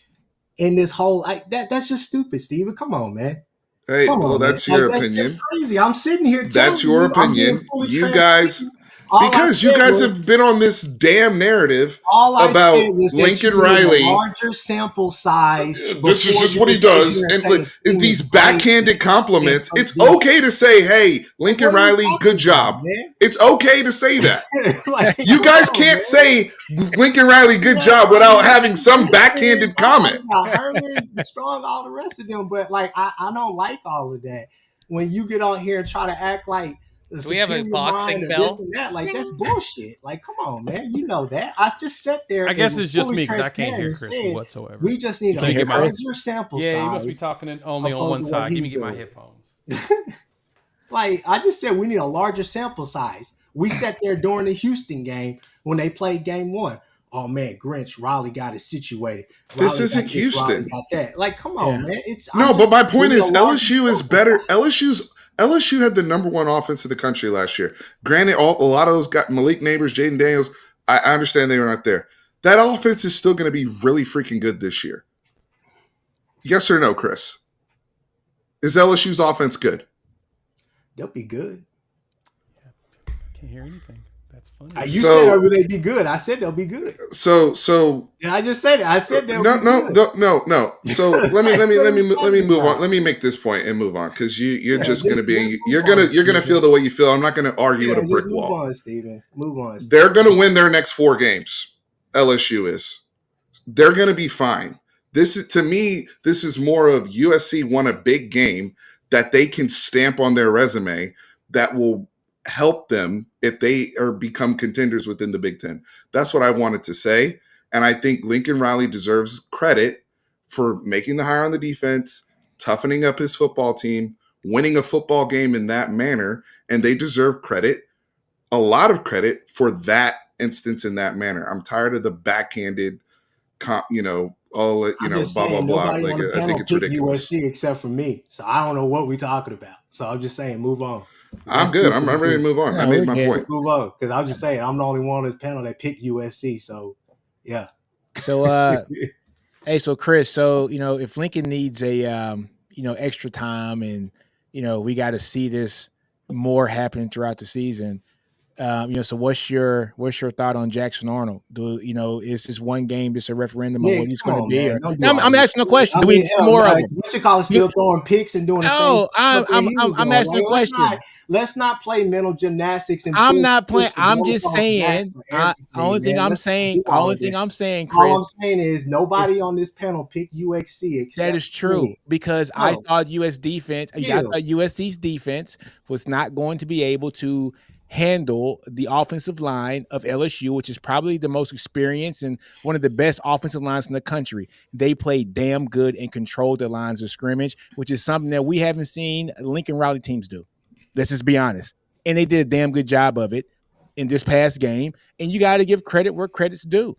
in this whole that's just stupid, Steven. Come on, man. Hey, well, that's your opinion. That's crazy. I'm sitting here. That's your opinion. You guys, Because you guys have been on this damn narrative about Lincoln Riley. Larger sample size. This is just what he does. And these backhanded compliments. It's okay to say, hey, Lincoln Riley, good job. It's okay to say that. You guys can't say Lincoln Riley, good job without having some backhanded comment. Herman, Strong, all the rest of them. But I don't like all of that. When you get on here and try to act like, do we have a boxing bell? This and that. Like, that's bullshit. Like, come on, man. You know that. I just sat there. I guess it's just me because I can't hear Chris whatsoever. We just need a larger sample size. Yeah, you must be talking only on one side. Let me get my headphones. Like, I just said we need a larger sample size. We sat there during the Houston game when they played game 1. Oh, man, Grinch, Riley got it situated. This isn't Houston. Got that. Like, come on, man. But my point is LSU is better. LSU had the number 1 offense in the country last year. Granted, a lot of those got Malik Neighbors, Jaden Daniels. I understand they were not there. That offense is still going to be really freaking good this year. Yes or no, Chris? Is LSU's offense good? They'll be good. Can't hear anything. That's funny. You said they'd be good. I said they'll be good. So. Yeah, I just said it. I said they'll be good. No. So let me move on. Let me make this point and move on because you're just going to be you're gonna feel the way you feel. I'm not going to argue with a brick wall. Move on, Steven. Move on. They're going to win their next 4 games. LSU is. They're going to be fine. This is more of USC won a big game that they can stamp on their resume that will help them if they become contenders within the Big Ten. That's what I wanted to say. And I think Lincoln Riley deserves credit for making the hire on the defense, toughening up his football team, winning a football game in that manner. And they deserve credit, a lot of credit for that instance in that manner. I'm tired of the backhanded, blah, blah, blah. Like, I think it's ridiculous. USC except for me. So I don't know what we're talking about. So I'm just saying, move on. I'm good. I'm ready to move on. I made my point. Move on, because I'm just saying I'm the only one on this panel that picked USC. So, yeah. So, hey, so Chris, if Lincoln needs a extra time, and we got to see this more happening throughout the season. So what's your thought on Jackson Arnold? Is this one game just a referendum on what he's going to be? I'm asking a question. Do we need more of them? What you call it? Still throwing picks and doing the same. I'm asking a question. Let's not play mental gymnastics. And I'm not playing. I'm just saying. Only thing I'm saying, Chris. All I'm saying is nobody on this panel picked UXC. That is true because I thought USC's defense was not going to be able to handle the offensive line of LSU, which is probably the most experienced and one of the best offensive lines in the country. They played damn good and controlled the lines of scrimmage, which is something that we haven't seen Lincoln Riley teams do. Let's just be honest. And they did a damn good job of it in this past game. And you got to give credit where credit's due.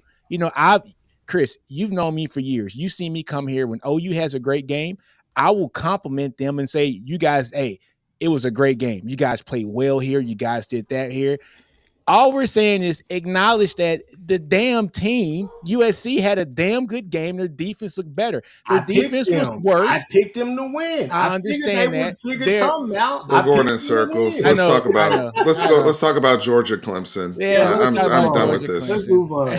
Chris, you've known me for years. You see me come here when OU has a great game. I will compliment them and say, you guys, hey, it was a great game. You guys played well here. You guys did that here. All we're saying is acknowledge that the damn team, USC, had a damn good game. Their defense looked better. Their defense was worse. I picked them to win. I understand that. Something out. We're going in circles. Let's talk about it. Let's talk about Georgia Clemson. Yeah, I'm done with this. Let's move on.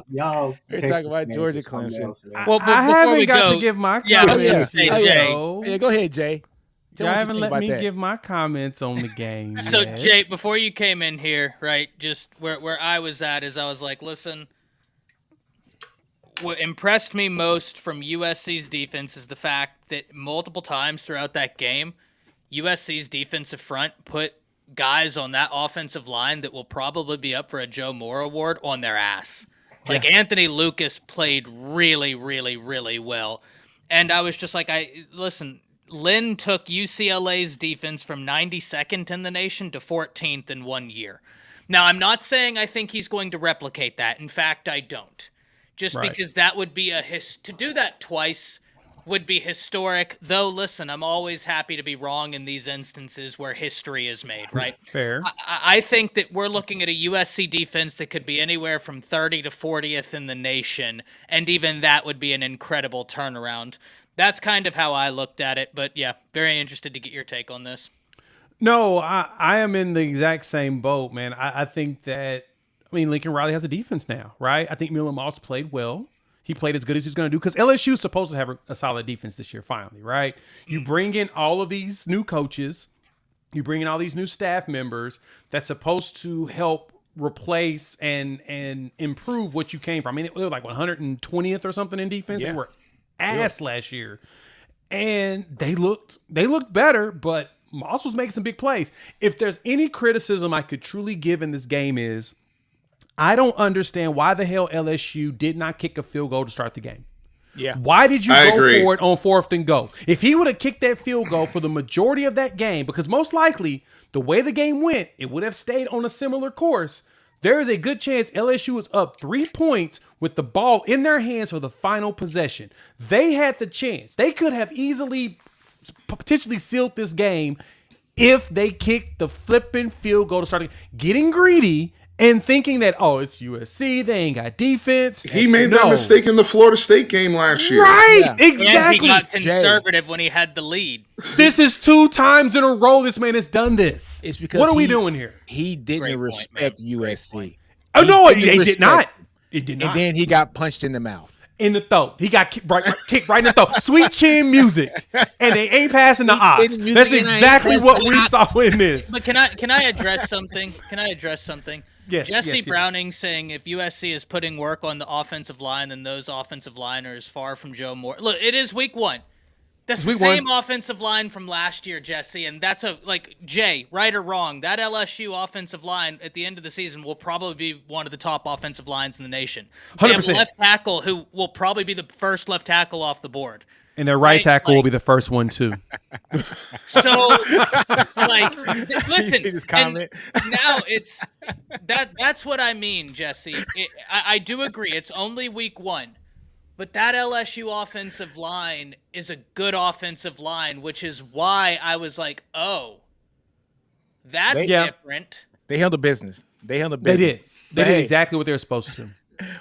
Y'all. We're talking about Georgia Clemson. Well, I haven't got to give my comments. Yeah, go ahead, Jay. Y'all haven't let me give my comments on the game. So, Jay, before you came in here, right, just where I was at is I was like, listen, what impressed me most from USC's defense is the fact that multiple times throughout that game, USC's defensive front put guys on that offensive line that will probably be up for a Joe Moore Award on their ass. Like, Anthony Lucas played really, really, really well. And I was just like, listen, Lynn took UCLA's defense from 92nd in the nation to 14th in 1 year. Now, I'm not saying I think he's going to replicate that. In fact, I don't. Because that would be to do that twice would be historic. Though, listen, I'm always happy to be wrong in these instances where history is made, right? Fair. I think that we're looking at a USC defense that could be anywhere from 30 to 40th in the nation, and even that would be an incredible turnaround. That's kind of how I looked at it, but yeah, very interested to get your take on this. No, I am in the exact same boat, man. I think that, Lincoln Riley has a defense now, right? I think Millen Moss played well. He played as good as he's going to do because LSU is supposed to have a solid defense this year, finally, right? You bring in all of these new coaches. You bring in all these new staff members that's supposed to help replace and improve what you came from. They were like 120th or something in defense. Yeah. They were ass last year. And they looked better, but Moss was making some big plays. If there's any criticism I could truly give in this game is I don't understand why the hell LSU did not kick a field goal to start the game. Yeah. Why did you go for it on 4th and go? If he would have kicked that field goal for the majority of that game, because most likely the way the game went, it would have stayed on a similar course. There is a good chance LSU was up 3 points with the ball in their hands for the final possession. They had the chance. They could have easily potentially sealed this game if they kicked the flipping field goal to start getting greedy and thinking that, it's USC, they ain't got defense. He made that mistake in the Florida State game last year. Right, exactly. And he got conservative when he had the lead. This is 2 times in a row this man has done this. It's because what are we doing here? He didn't respect USC. Oh, no, he did not. It did not. And then he got punched in the mouth. In the throat. He got kicked right in the throat. Sweet chin music. And they ain't passing the odds. That's exactly what we saw in this. But can I address something? Yes, Jesse Browning saying if USC is putting work on the offensive line, then those offensive liners far from Joe Moore. Look, it is week 1. That's the same offensive line from last year, Jesse, and that's Jay, right or wrong, that LSU offensive line at the end of the season will probably be one of the top offensive lines in the nation. They 100%. have a left tackle who will probably be the first left tackle off the board. And their right tackle will be the first one, too. So, listen, this comment? Now it's that's what I mean, Jesse. I do agree. It's only week 1. But that LSU offensive line is a good offensive line, which is why I was like, that's different. They handled business. They did. They did exactly what they were supposed to.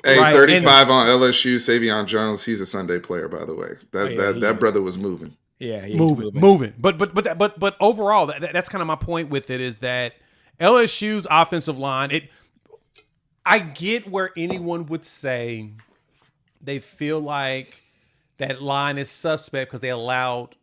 Hey, 35 on LSU, Savion Jones. He's a Sunday player, by the way. That brother was moving. Yeah, moving. But overall, that's kind of my point with it is that LSU's offensive line. I get where anyone would say they feel like that line is suspect because they allowed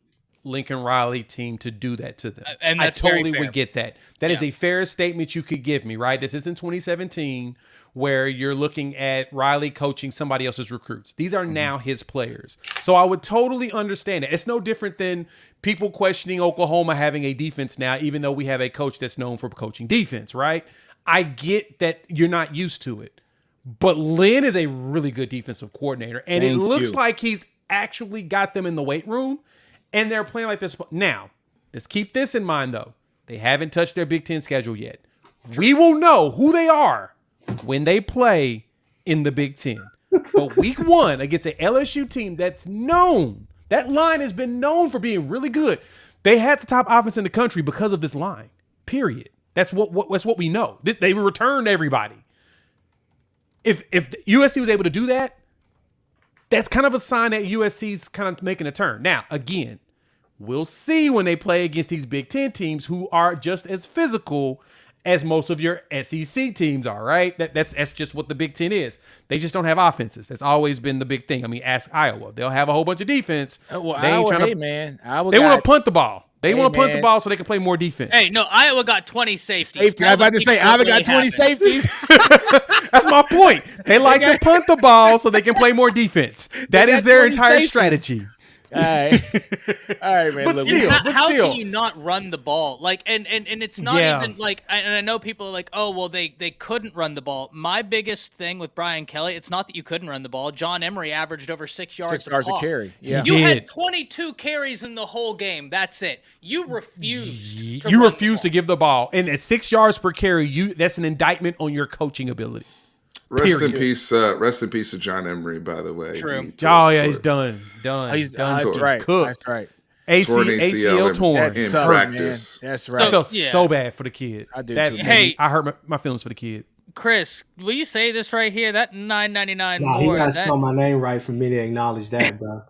Lincoln Riley team to do that to them. And I totally would get that. That is a fair statement you could give me, right? This isn't 2017 where you're looking at Riley coaching somebody else's recruits. These are now his players. So I would totally understand it. It's no different than people questioning Oklahoma having a defense now, even though we have a coach that's known for coaching defense, right? I get that you're not used to it. But Lynn is a really good defensive coordinator, and it looks like he's actually got them in the weight room, and they're playing like this. Now, let's keep this in mind, though. They haven't touched their Big Ten schedule yet. We will know who they are when they play in the Big Ten. But week 1 against an LSU team that's known, that line has been known for being really good. They had the top offense in the country because of this line, period. That's what we know. They returned everybody. If USC was able to do that, that's kind of a sign that USC's kind of making a turn. Now, again, we'll see when they play against these Big Ten teams who are just as physical as most of your SEC teams are, right? That's just what the Big Ten is. They just don't have offenses. That's always been the big thing. Ask Iowa. They'll have a whole bunch of defense. Well, they want to punt the ball. They want to punt the ball so they can play more defense. Hey, no, Iowa got 20 safeties. I was about to say, Iowa got 20 safeties. That's my point. They like to punt the ball so they can play more defense. That is their entire strategy. All right, man. But how can you not run the ball? And it's not even and I know people are like, oh, well, they couldn't run the ball. My biggest thing with Brian Kelly, it's not that you couldn't run the ball. John Emery averaged over 6 yards. 6 yards a carry. Yeah. You had 22 carries in the whole game. That's it. You refused. You refused to give the ball, and at 6 yards per carry, that's an indictment on your coaching ability. Rest in peace to John Emery, by the way. True. He's done. He's done. That's right. Cooked. That's right. ACL torn. That's in practice. Man. That's right. I felt so bad for the kid. I did too. Hey, I hurt my feelings for the kid. Chris, will you say this right here? That $9.99 more. He gotta spell my name right for me to acknowledge that, bro.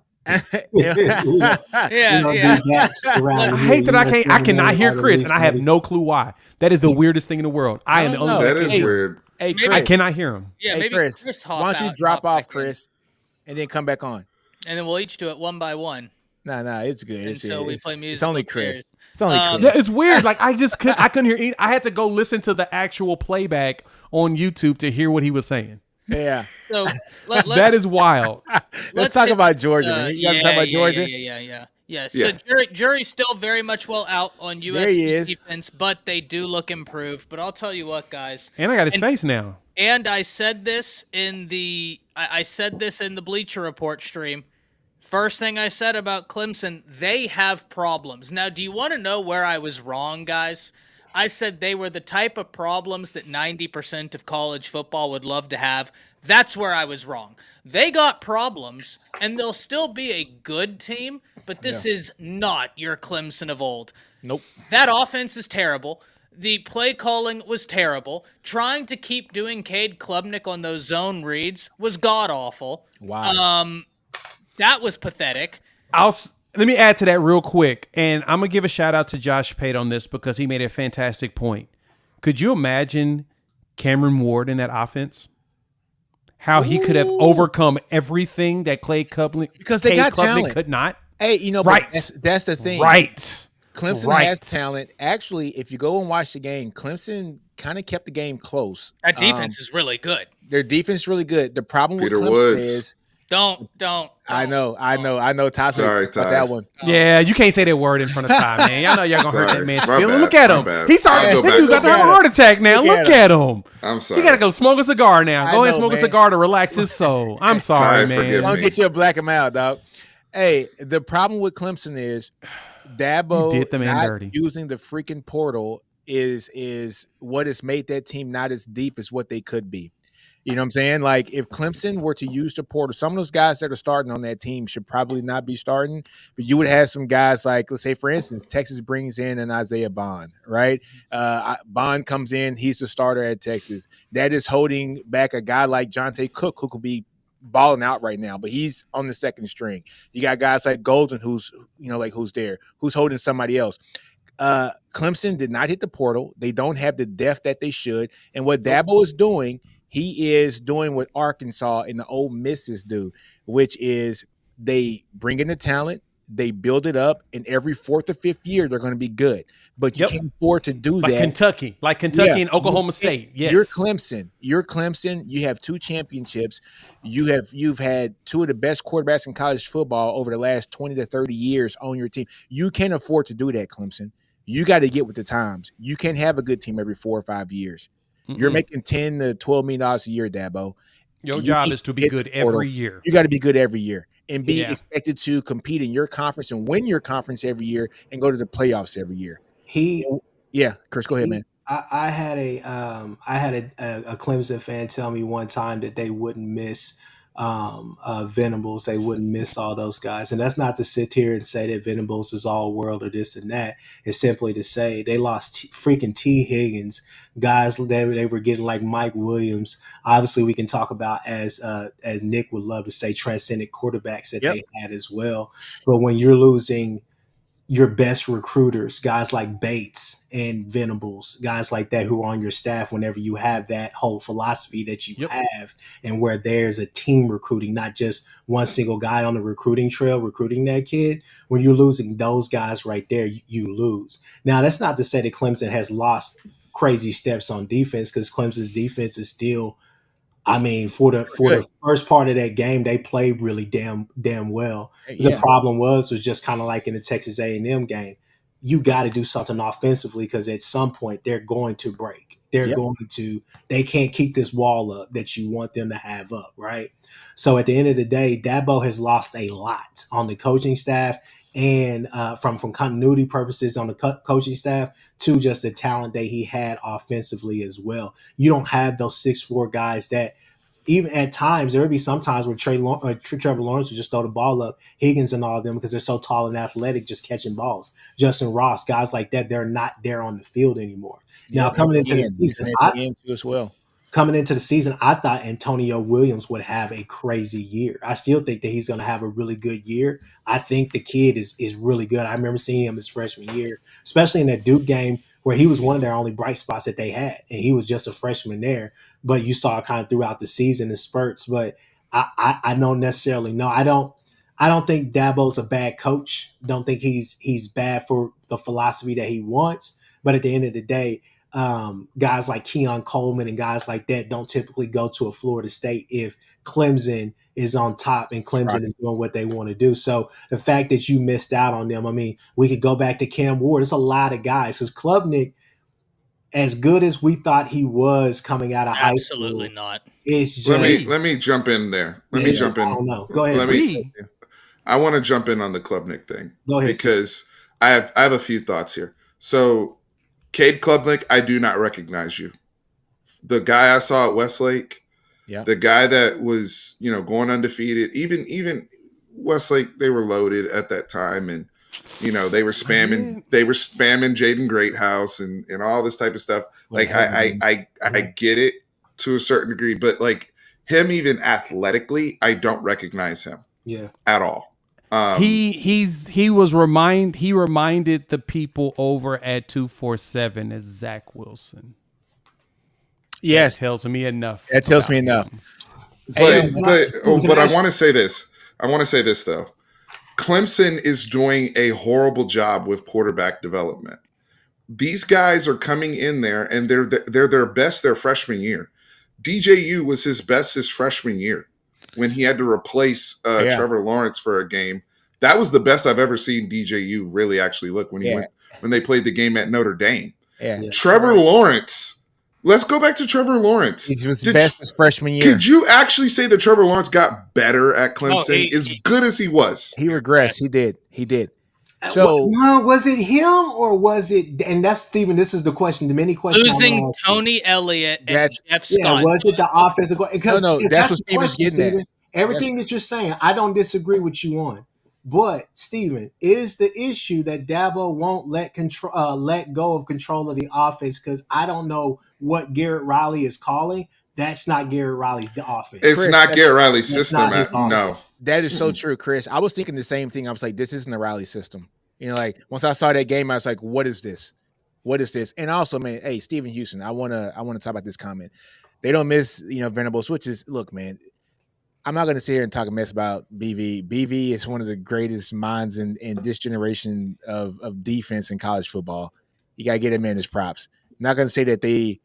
Yeah. I hate that I cannot hear Chris, and I have no clue why. That is the weirdest thing in the world. I am the only one that is weird. Hey, Chris, I cannot hear him. Yeah, hey, maybe Chris, why don't you drop off, Chris, and then come back on? And then we'll each do it one by one. No, it's good. And so we play music. It's only Chris. Chairs. It's only Chris. Yeah, it's weird. Like I couldn't hear. I had to go listen to the actual playback on YouTube to hear what he was saying. Yeah. So that is wild. Let's talk about Georgia, man. You got to talk about Georgia? Yeah. So jury's still very much out on USC's defense, but they do look improved. But I'll tell you what, guys. And I got his face now. And I said this in the Bleacher Report stream. First thing I said about Clemson, they have problems. Now, do you want to know where I was wrong, guys? I said they were the type of problems that 90% of college football would love to have. That's where I was wrong. They got problems, and they'll still be a good team, but this is not your Clemson of old. Nope. That offense is terrible. The play calling was terrible. Trying to keep doing Cade Klubnik on those zone reads was god-awful. Wow. That was pathetic. Let me add to that real quick, and I'm going to give a shout-out to Josh Pate on this because he made a fantastic point. Could you imagine Cameron Ward in that offense? How he could have overcome everything that Cade Klubnik could not? Hey, right. That's the thing. Right. Clemson has talent. Actually, if you go and watch the game, Clemson kind of kept the game close. That defense is really good. Their defense is really good. The problem with Clemson Woods. is Don't. I know. Ty. Sorry, Ty. That one. Yeah, you can't say that word in front of Ty, man. Y'all know y'all gonna hurt that man's My feelings. bad, Look at my him. bad. He's sorry. That dude got to have a heart attack now. Look at him. I'm sorry. He gotta go smoke a cigar now. Go ahead and smoke man. a cigar to relax his soul. I'm sorry, Ty, man. forgive Don't me. get you a black him out, dog. Hey, the problem with Clemson is Dabo did the man not dirty. using the freaking portal is what has made that team not as deep as what they could be. You know what I'm saying? Like if Clemson were to use the portal, some of those guys that are starting on that team should probably not be starting, but you would have some guys like, let's say, for instance, Texas brings in an Isaiah Bond, right? Bond comes in, he's the starter at Texas. That is holding back a guy like Jonte Cook, who could be balling out right now, but he's on the second string. You got guys like Golden, who's there, who's holding somebody else. Clemson did not hit the portal. They don't have the depth that they should. And what Dabo is doing, he is doing what Arkansas and the Ole Misses do, which is they bring in the talent, they build it up, and every fourth or fifth year they're going to be good. But you can't afford to do that. Like Kentucky and Oklahoma State. Yes, You're Clemson. You have 2 championships. You've had 2 of the best quarterbacks in college football over the last 20 to 30 years on your team. You can't afford to do that, Clemson. You got to get with the times. You can't have a good team every 4 or 5 years. Mm-mm. You're making $10 to $12 million a year, Dabo. Your job is to be good every year. You got to be good every year and be expected to compete in your conference and win your conference every year and go to the playoffs every year. Chris, go ahead, man. I had a Clemson fan tell me one time that they wouldn't miss Venables. They wouldn't miss all those guys. And that's not to sit here and say that Venables is all world or this and that. It's simply to say they lost freaking T. Higgins, guys that they were getting like Mike Williams. Obviously, we can talk about as Nick would love to say, transcendent quarterbacks that they had as well. But when you're losing your best recruiters, guys like Bates and Venables, guys like that who are on your staff, whenever you have that whole philosophy that you have and where there's a team recruiting, not just one single guy on the recruiting trail recruiting that kid, when you're losing those guys right there, you lose. Now, that's not to say that Clemson has lost crazy steps on defense, because Clemson's defense is still, I mean, for the first part of that game, they played really damn well. The problem was just kind of like in the Texas A&M game. You got to do something offensively, because at some point they're going to break. They can't keep this wall up that you want them to have up, right? So at the end of the day, Dabo has lost a lot on the coaching staff, and from continuity purposes on the coaching staff to just the talent that he had offensively as well. You don't have those 6'4" guys that, even at times, there would be some times where Trevor Lawrence would just throw the ball up, Higgins and all of them, because they're so tall and athletic, just catching balls. Justin Ross, guys like that, they're not there on the field anymore. Now, coming into the season, coming into the season, I thought Antonio Williams would have a crazy year. I still think that he's going to have a really good year. I think the kid is really good. I remember seeing him his freshman year, especially in that Duke game where he was one of their only bright spots that they had, and he was just a freshman there. But you saw it kind of throughout the season in spurts. But I don't necessarily know. I don't think Dabo's a bad coach. Don't think he's bad for the philosophy that he wants. But at the end of the day, guys like Keon Coleman and guys like that don't typically go to a Florida State if Clemson is on top and Clemson is doing what they want to do. So the fact that you missed out on them, I mean, we could go back to Cam Ward. There's a lot of guys. Because Klubnik, as good as we thought he was coming out of high school, absolutely not. It's just, let me jump in there. Let me jump in. I don't know. Go ahead. I want to jump in on the Klubnik thing. Go ahead, because I have a few thoughts here. So, Cade Klubnik, I do not recognize you. The guy I saw at Westlake, the guy that was, going undefeated, even Westlake, they were loaded at that time, and they were spamming Jaden Greathouse and all this type of stuff. Like I get it to a certain degree, but like him, even athletically, I don't recognize him. At all. He reminded the people over at 247 as Zach Wilson. Yes, that tells me enough. That tells me enough. But I want to say this. I want to say this though. Clemson is doing a horrible job with quarterback development. These guys are coming in there and they're their best their freshman year. DJU was his best his freshman year when he had to replace Trevor Lawrence for a game. That was the best I've ever seen DJU really actually look when they played the game at Notre Dame. Trevor Lawrence. Let's go back to Trevor Lawrence. He was best his freshman year. Could you actually say that Trevor Lawrence got better at Clemson as good as he was? He regressed. He did. So was it him or was it? And that's Stephen. This is the question. The many questions. Losing Tony Elliott and Jeff Scott. Yeah, was it the offensive? No, that's what Stephen's getting at. Everything that you're saying, I don't disagree with you on. But Stephen, is the issue that Dabo won't let go of control of the offense because I don't know what Garrett Riley is calling. That's not Garrett Riley's offense. It's Chris, not Garrett Riley's system. No, that is so true, Chris. I was thinking the same thing. I was like, this isn't the Riley system. Like once I saw that game, I was like, what is this? What is this? And also, man, hey, Stephen Houston, I wanna talk about this comment. They don't miss, Venables, which is look, man. I'm not going to sit here and talk a mess about BV. BV is one of the greatest minds in this generation of defense in college football. You got to get him in his props. I'm not going to say that they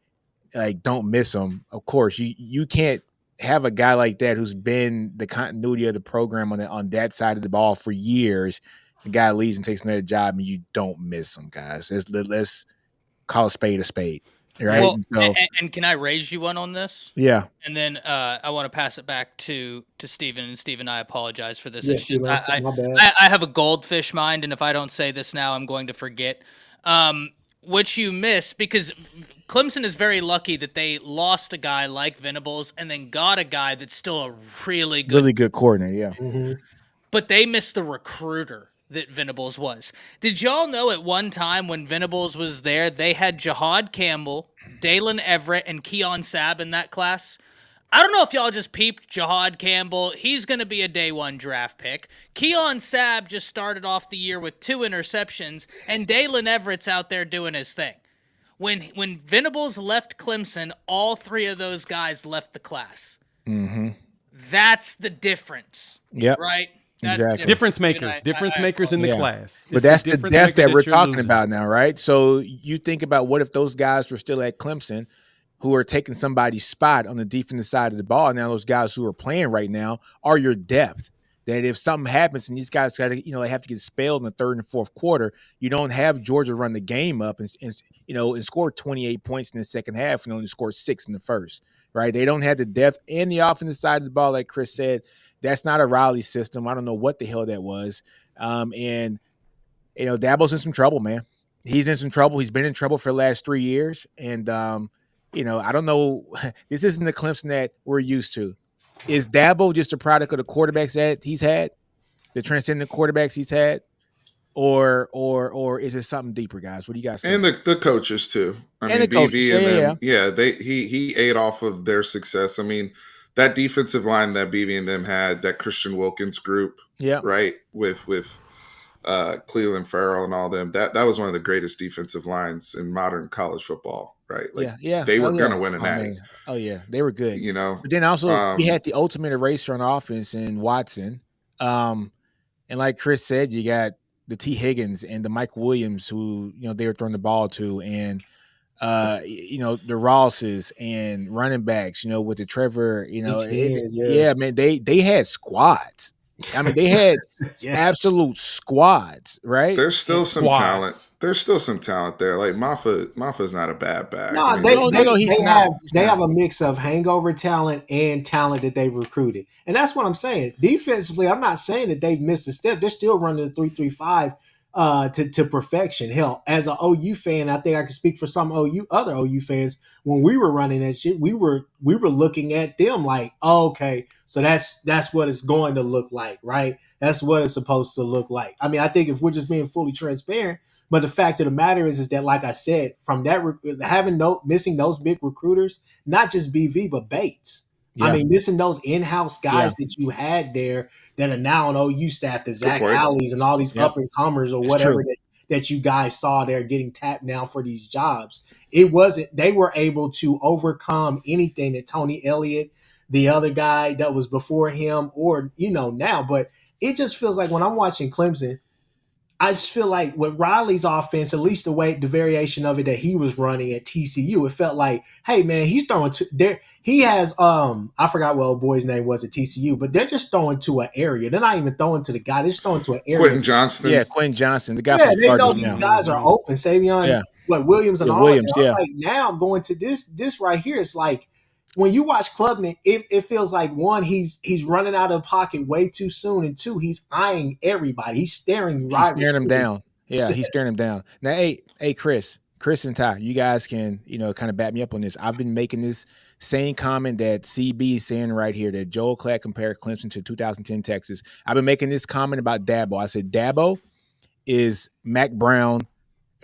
don't miss him. Of course, you can't have a guy like that who's been the continuity of the program on that side of the ball for years. The guy leaves and takes another job, and you don't miss him, guys. Let's call a spade. Right. Well, and can I raise you one on this? Yeah. And then I want to pass it back to Stephen. And Stephen, I apologize for this. Yes, I have a goldfish mind, and if I don't say this now, I'm going to forget. Which you miss because Clemson is very lucky that they lost a guy like Venables and then got a guy that's still a really good coordinator. Yeah. Mm-hmm. But they missed the recruiter that Venables was. Did y'all know at one time when Venables was there, they had Jahad Campbell, Dalen Everett, and Keon Sabb in that class? I don't know if y'all just peeped Jahad Campbell. He's going to be a day one draft pick. Keon Sabb just started off the year with 2 interceptions, and Dalen Everett's out there doing his thing. When Venables left Clemson, all 3 of those guys left the class. Mm-hmm. That's the difference. Yep. Right? Exactly. Difference makers in the class. But that's the depth that we're talking about now, right? So you think about what if those guys were still at Clemson who are taking somebody's spot on the defensive side of the ball. Now those guys who are playing right now are your depth. That if something happens and these guys got to, they have to get expelled in the third and fourth quarter, you don't have Georgia run the game up and score 28 points in the second half and only score 6 in the first, right? They don't have the depth and the offensive side of the ball, like Chris said. That's not a Riley system. I don't know what the hell that was. And Dabo's in some trouble, man. He's in some trouble. He's been in trouble for the last 3 years. And, I don't know. This isn't the Clemson that we're used to. Is Dabo just a product of the quarterbacks that he's had, the transcendent quarterbacks he's had? or is it something deeper, guys? What do you guys think? And the coaches too. I mean, the coaches. BV and them, he ate off of their success. I mean, that defensive line that BV and them had, that Christian Wilkins group, right, with Cleveland Farrell and all them, that was one of the greatest defensive lines in modern college football, right? Like, they were gonna win a natty. Oh yeah, they were good. You know, but then also we had the ultimate eraser on offense in Watson, and like Chris said, you got the T. Higgins and the Mike Williams who they were throwing the ball to, and the Rosses and running backs, with the Trevor, man, they had squads. I mean, they had absolute squads, right? There's still some talent. There's still some talent there. Like Maffa's not a bad back. No, they have a mix of hangover talent and talent that they've recruited. And that's what I'm saying. Defensively, I'm not saying that they've missed a step. They're still running the 3-3-5 to perfection. Hell, as an OU fan, I think I can speak for some other OU fans. When we were running that shit, we were looking at them like, oh, okay, so that's what it's going to look like, right? That's what it's supposed to look like. I mean, I think if we're just being fully transparent, but the fact of the matter is that, like I said, from that missing those big recruiters, not just BV but Bates. Yeah. I mean, missing those in-house guys that you had there that are now on OU staff, the Zach Alleys and all these up-and-comers or whatever that you guys saw there getting tapped now for these jobs. They were able to overcome anything that Tony Elliott, the other guy that was before him, or, now. But it just feels like when I'm watching Clemson, I just feel like with Riley's offense, at least the variation of it that he was running at TCU, it felt like, hey man, he's throwing to there. He has I forgot what old boy's name was at TCU, but they're just throwing to an area. They're not even throwing to the guy. They're just throwing to an area. Quentin Johnston. Yeah, Quentin Johnston. The guy. Yeah, they know these guys are open. Savion, Williams, and all Williams. That. Like now going to this right here, it's like, when you watch Klubnik, it feels like, one, he's running out of the pocket way too soon, and two, he's eyeing everybody. He's staring him down. Yeah, he's staring him down. Now, hey, Chris and Ty, you guys can kind of back me up on this. I've been making this same comment that CB is saying right here, that Joel Klatt compared Clemson to 2010 Texas. I've been making this comment about Dabo. I said Dabo is Mac Brown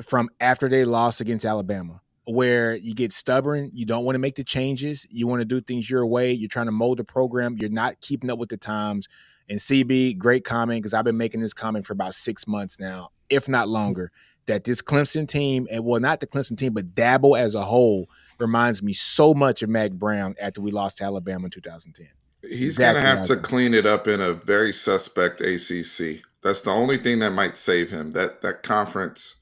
from after they lost against Alabama, where you get stubborn, you don't want to make the changes, you want to do things your way, you're trying to mold the program, you're not keeping up with the times. And CB, great comment, because I've been making this comment for about 6 months now, if not longer, that this Clemson team, and well, not the Clemson team, but Dabo as a whole, reminds me so much of Mac Brown after we lost to Alabama in 2010. He's going to have to clean it up in a very suspect ACC. That's the only thing that might save him. That conference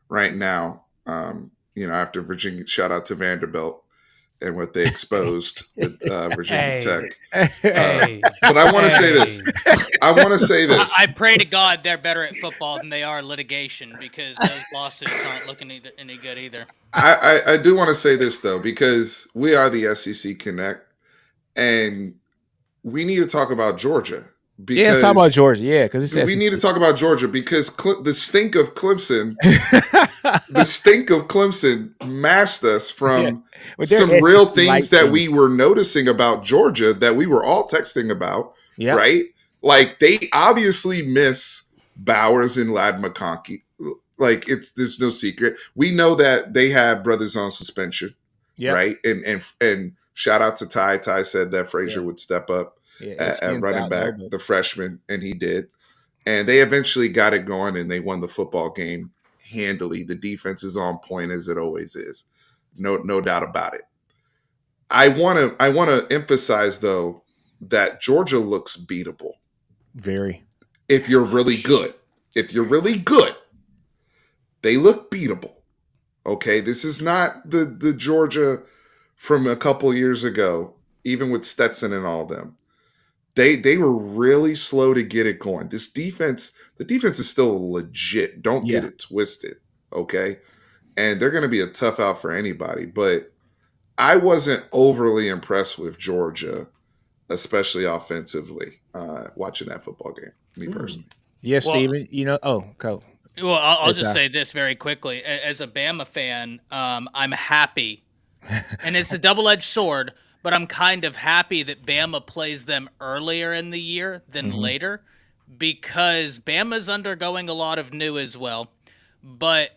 right now, after Virginia, shout out to Vanderbilt and what they exposed with Virginia Tech. But I want to say this. I pray to God they're better at football than they are litigation, because those lawsuits aren't looking any good either. I do want to say this, though, because we are the SEC Connect, and we need to talk about Georgia. Because, talk about Georgia, because we need to talk about Georgia because the stink of Clemson, masked us from some real things that we were noticing about Georgia that we were all texting about, right? Like, they obviously miss Bowers and Ladd McConkey. Like, there's no secret. We know that they have brothers on suspension, right? And shout out to Ty. Ty said that Frazier would step up. At running back, the freshman, and he did. And they eventually got it going, and they won the football game handily. The defense is on point, as it always is. No doubt about it. I want to emphasize, though, that Georgia looks beatable. Very. If you're really good. They look beatable. Okay? This is not the Georgia from a couple years ago, even with Stetson and all them. They were really slow to get it going. The defense is still legit. Don't get it twisted, okay? And they're going to be a tough out for anybody. But I wasn't overly impressed with Georgia, especially offensively, watching that football game, me personally. Yes, Steven. Go. Well, I'll just say this very quickly. As a Bama fan, I'm happy. And it's a double-edged sword, but I'm kind of happy that Bama plays them earlier in the year than later, because Bama's undergoing a lot of new as well. But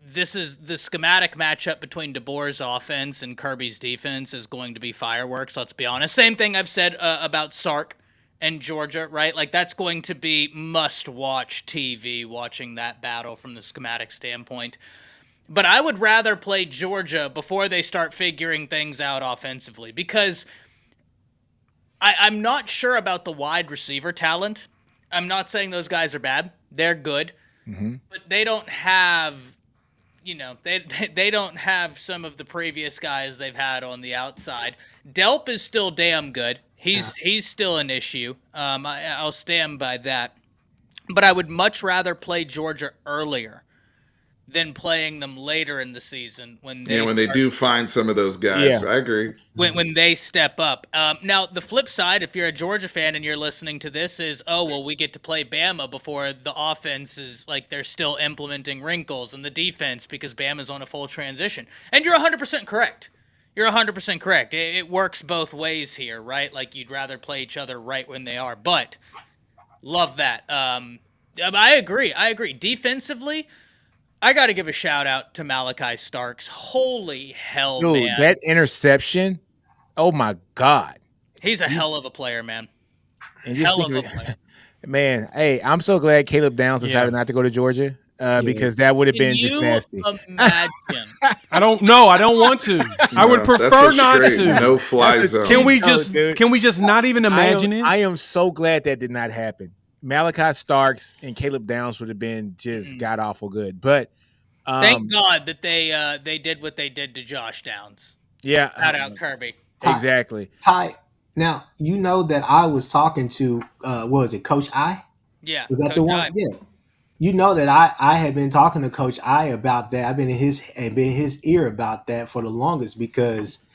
this is the schematic matchup between DeBoer's offense and Kirby's defense is going to be fireworks. Let's be honest. Same thing I've said about Sark and Georgia, right? Like that's going to be must-watch TV watching that battle from the schematic standpoint. But I would rather play Georgia before they start figuring things out offensively because I'm not sure about the wide receiver talent. I'm not saying those guys are bad. They're good. But they don't have, they don't have some of the previous guys they've had on the outside. Delp is still damn good. He's still an issue. I'll stand by that. But I would much rather play Georgia earlier than playing them later in the season when they do find some of those guys. Yeah. I agree. When they step up. Now, the flip side, if you're a Georgia fan and you're listening to this, is, we get to play Bama before the offense is like they're still implementing wrinkles and the defense because Bama's on a full transition. And you're 100% correct. You're 100% correct. It works both ways here, right? Like you'd rather play each other right when they are. But love that. I agree. Defensively, I got to give a shout out to Malachi Starks. Holy hell, dude, man. That interception. Oh my God. He's a hell of a player, man. And just hell of a player. Man, hey, I'm so glad Caleb Downs decided not to go to Georgia because that would have been just nasty. Imagine. I don't want to. I would prefer not to. No fly zone. Can we just not even imagine it? I am so glad that did not happen. Malachi Starks and Caleb Downs would have been just god awful good, but thank God that they did what they did to Josh Downs. Yeah, shout out Kirby. Exactly. Ty, now you know that I was talking to what was it, Coach I? Yeah, was that Coach the one? Yeah, you know that I had been talking to Coach I about that. I've been in his ear about that for the longest because.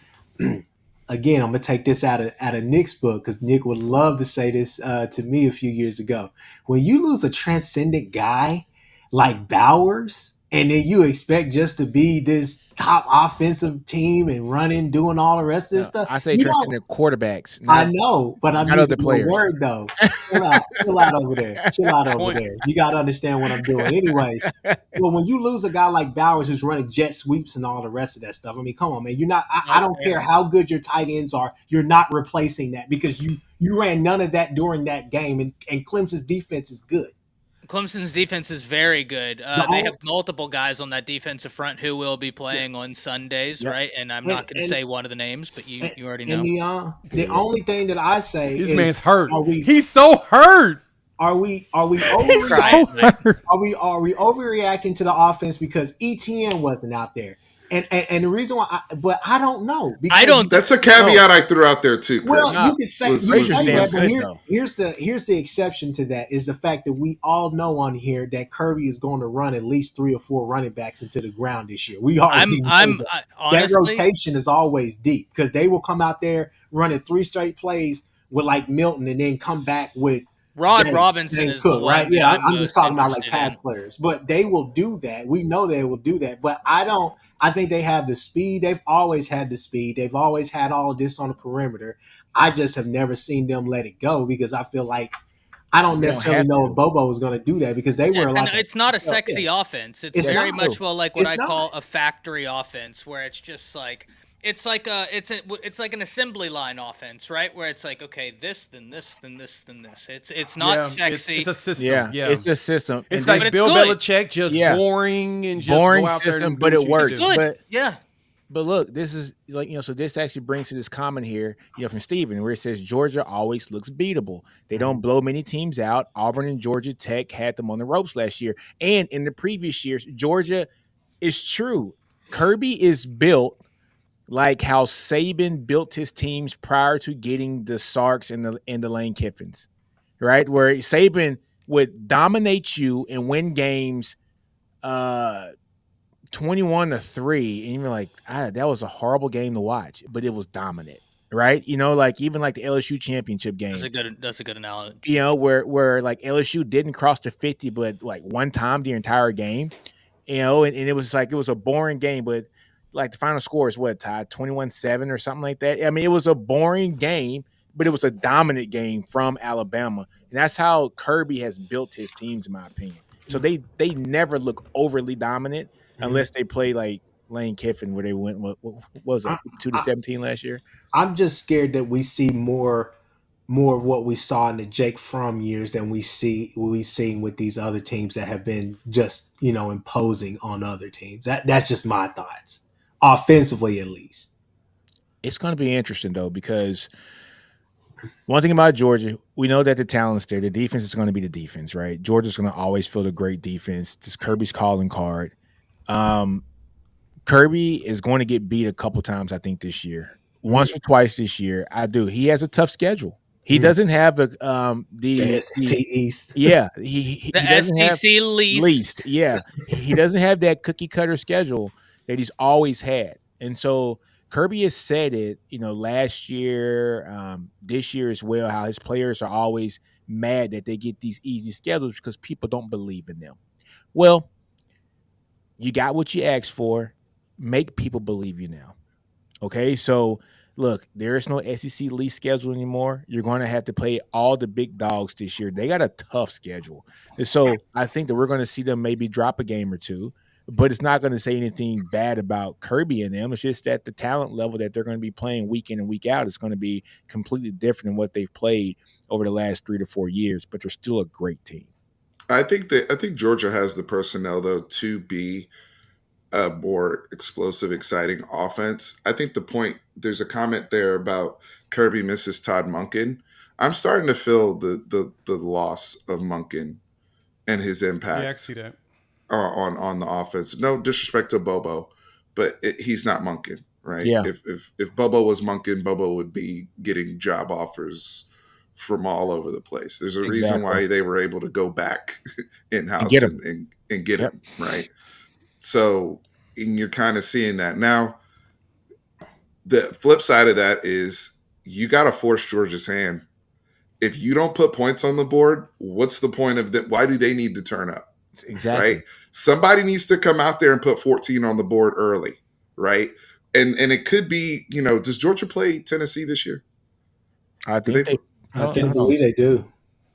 Again, I'm gonna take this out of Nick's book because Nick would love to say this to me a few years ago. When you lose a transcendent guy like Bowers, and then you expect just to be this top offensive team and running, doing all the rest of this stuff. I say transcendent quarterbacks. I know, but I'm using the word though. Chill out over there. Chill out over there. You got to understand what I'm doing. Anyways, well, when you lose a guy like Bowers who's running jet sweeps and all the rest of that stuff, I mean, come on, man. You're not. I don't care how good your tight ends are. You're not replacing that because you ran none of that during that game, and Clemson's defense is good. Clemson's defense is very good. They have multiple guys on that defensive front who will be playing on Sundays, right? And I'm not going to say one of the names, but you already know. And the only thing that I say this is, man's hurt. He's so hurt. Are we overreacting? Are we overreacting to the offense because ETN wasn't out there? And the reason why, but I don't know. I don't. That's a caveat I threw out there too, Chris. Well, you can say that, but here's the exception to that is the fact that we all know on here that Kirby is going to run at least 3 or 4 running backs into the ground this year. We already know that rotation is always deep because they will come out there running 3 straight plays with like Milton and then come back with Rod Robinson is Cook, right? Yeah, I'm just talking about like pass players, but they will do that. We know they will do that, but I think they have the speed. They've always had the speed. They've always had all of this on the perimeter. I just have never seen them let it go because I feel like I don't necessarily know if Bobo is going to do that because they were like it's not a sexy offense. It's very much like what I call a factory offense, where it's just like it's like an assembly line offense, right? Where it's like, okay, this, then this, then this, then this. It's not sexy. It's a system. Yeah, it's a system. It's like Bill Belichick, just boring and just boring go out system, there and but it works. But look, this is like so this actually brings to this comment here, from Steven, where it says Georgia always looks beatable. They don't blow many teams out. Auburn and Georgia Tech had them on the ropes last year, and in the previous years, Georgia is true. Kirby is built like how Saban built his teams prior to getting the Sarks and the Lane Kiffins, right? Where Saban would dominate you and win games 21-3, and you're like, that was a horrible game to watch, but it was dominant, right? Like even like the LSU championship game. That's a good analogy. Where like LSU didn't cross the 50, but like one time the entire game, and it was like it was a boring game, but like the final score is what, Todd, 21-7 or something like that. I mean, it was a boring game, but it was a dominant game from Alabama. And that's how Kirby has built his teams, in my opinion. So they never look overly dominant unless they play like Lane Kiffin, where they went, what was that, 2-17 last year? I'm just scared that we see more of what we saw in the Jake Fromm years than we've seen with these other teams that have been just, imposing on other teams. That's just my thoughts, offensively at least. It's going to be interesting, though, because one thing about Georgia, we know that the talent's there. The defense is going to be the defense, right? Georgia's going to always field a great defense. This Kirby's calling card. Kirby is going to get beat a couple times, I think, this year. Once or twice this year. He has a tough schedule. He doesn't have the SEC East. Yeah, he doesn't have least. Yeah, he doesn't have that cookie cutter schedule that he's always had, and so Kirby has said it, last year, this year as well, how his players are always mad that they get these easy schedules because people don't believe in them. Well, you got what you asked for. Make people believe you now. Okay, so look, there is no SEC league schedule anymore. You're going to have to play all the big dogs this year. They got a tough schedule. And so I think that we're going to see them maybe drop a game or two, but it's not going to say anything bad about Kirby and them. It's just that the talent level that they're going to be playing week in and week out is going to be completely different than what they've played over the last 3 to 4 years, but they're still a great team. I think Georgia has the personnel, though, to be a more explosive, exciting offense. I think there's a comment there about Kirby misses Todd Monken. I'm starting to feel the loss of Monken and his impact. Yeah, I see that. On the offense. No disrespect to Bobo, but he's not Monken, right? Yeah. If Bobo was Monken, Bobo would be getting job offers from all over the place. There's a reason why they were able to go back in-house and get him, right? So you're kind of seeing that. Now, the flip side of that is you got to force Georgia's hand. If you don't put points on the board, what's the point of that? Why do they need to turn up? Exactly. Right? Somebody needs to come out there and put 14 on the board early, right? And it could be, does Georgia play Tennessee this year? I think they do.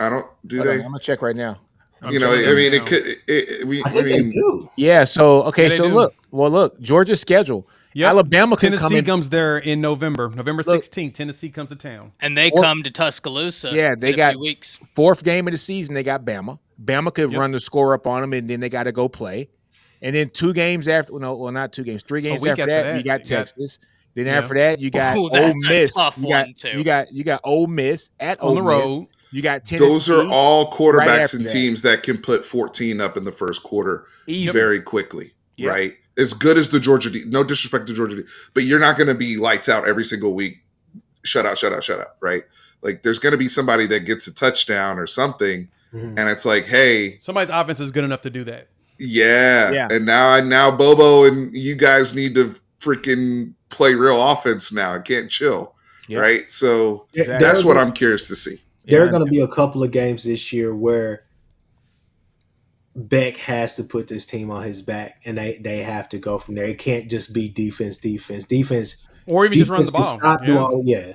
I don't. Do Hold they? on, I'm gonna check right now. It could. They do. Yeah. So okay. Yeah, So look, Georgia's schedule. Yep. Alabama can Tennessee come in. comes there in November 16th. Tennessee comes to town, and they come to Tuscaloosa. Yeah, they in got a few weeks. 4th game of the season. They got Bama. Bama could run the score up on them, and then they got to go play. And then 2 games after, not 2 games, 3 games after that, you got Texas. Then after that, you got Ole Miss. You got Ole Miss at on the road. You got Tennessee. Those are all quarterbacks and teams that can put 14 up in the first quarter very quickly, right? As good as the Georgia D. No disrespect to Georgia D. But you're not going to be lights out every single week. Shut out, right? Like there's going to be somebody that gets a touchdown or something, and it's like, hey. Somebody's offense is good enough to do that. Yeah. And now Bobo and you guys need to freaking play real offense now. I can't chill, right? So that's what I'm curious to see. There are going to be a couple of games this year where Beck has to put this team on his back, and they have to go from there. It can't just be defense, or even just run the ball.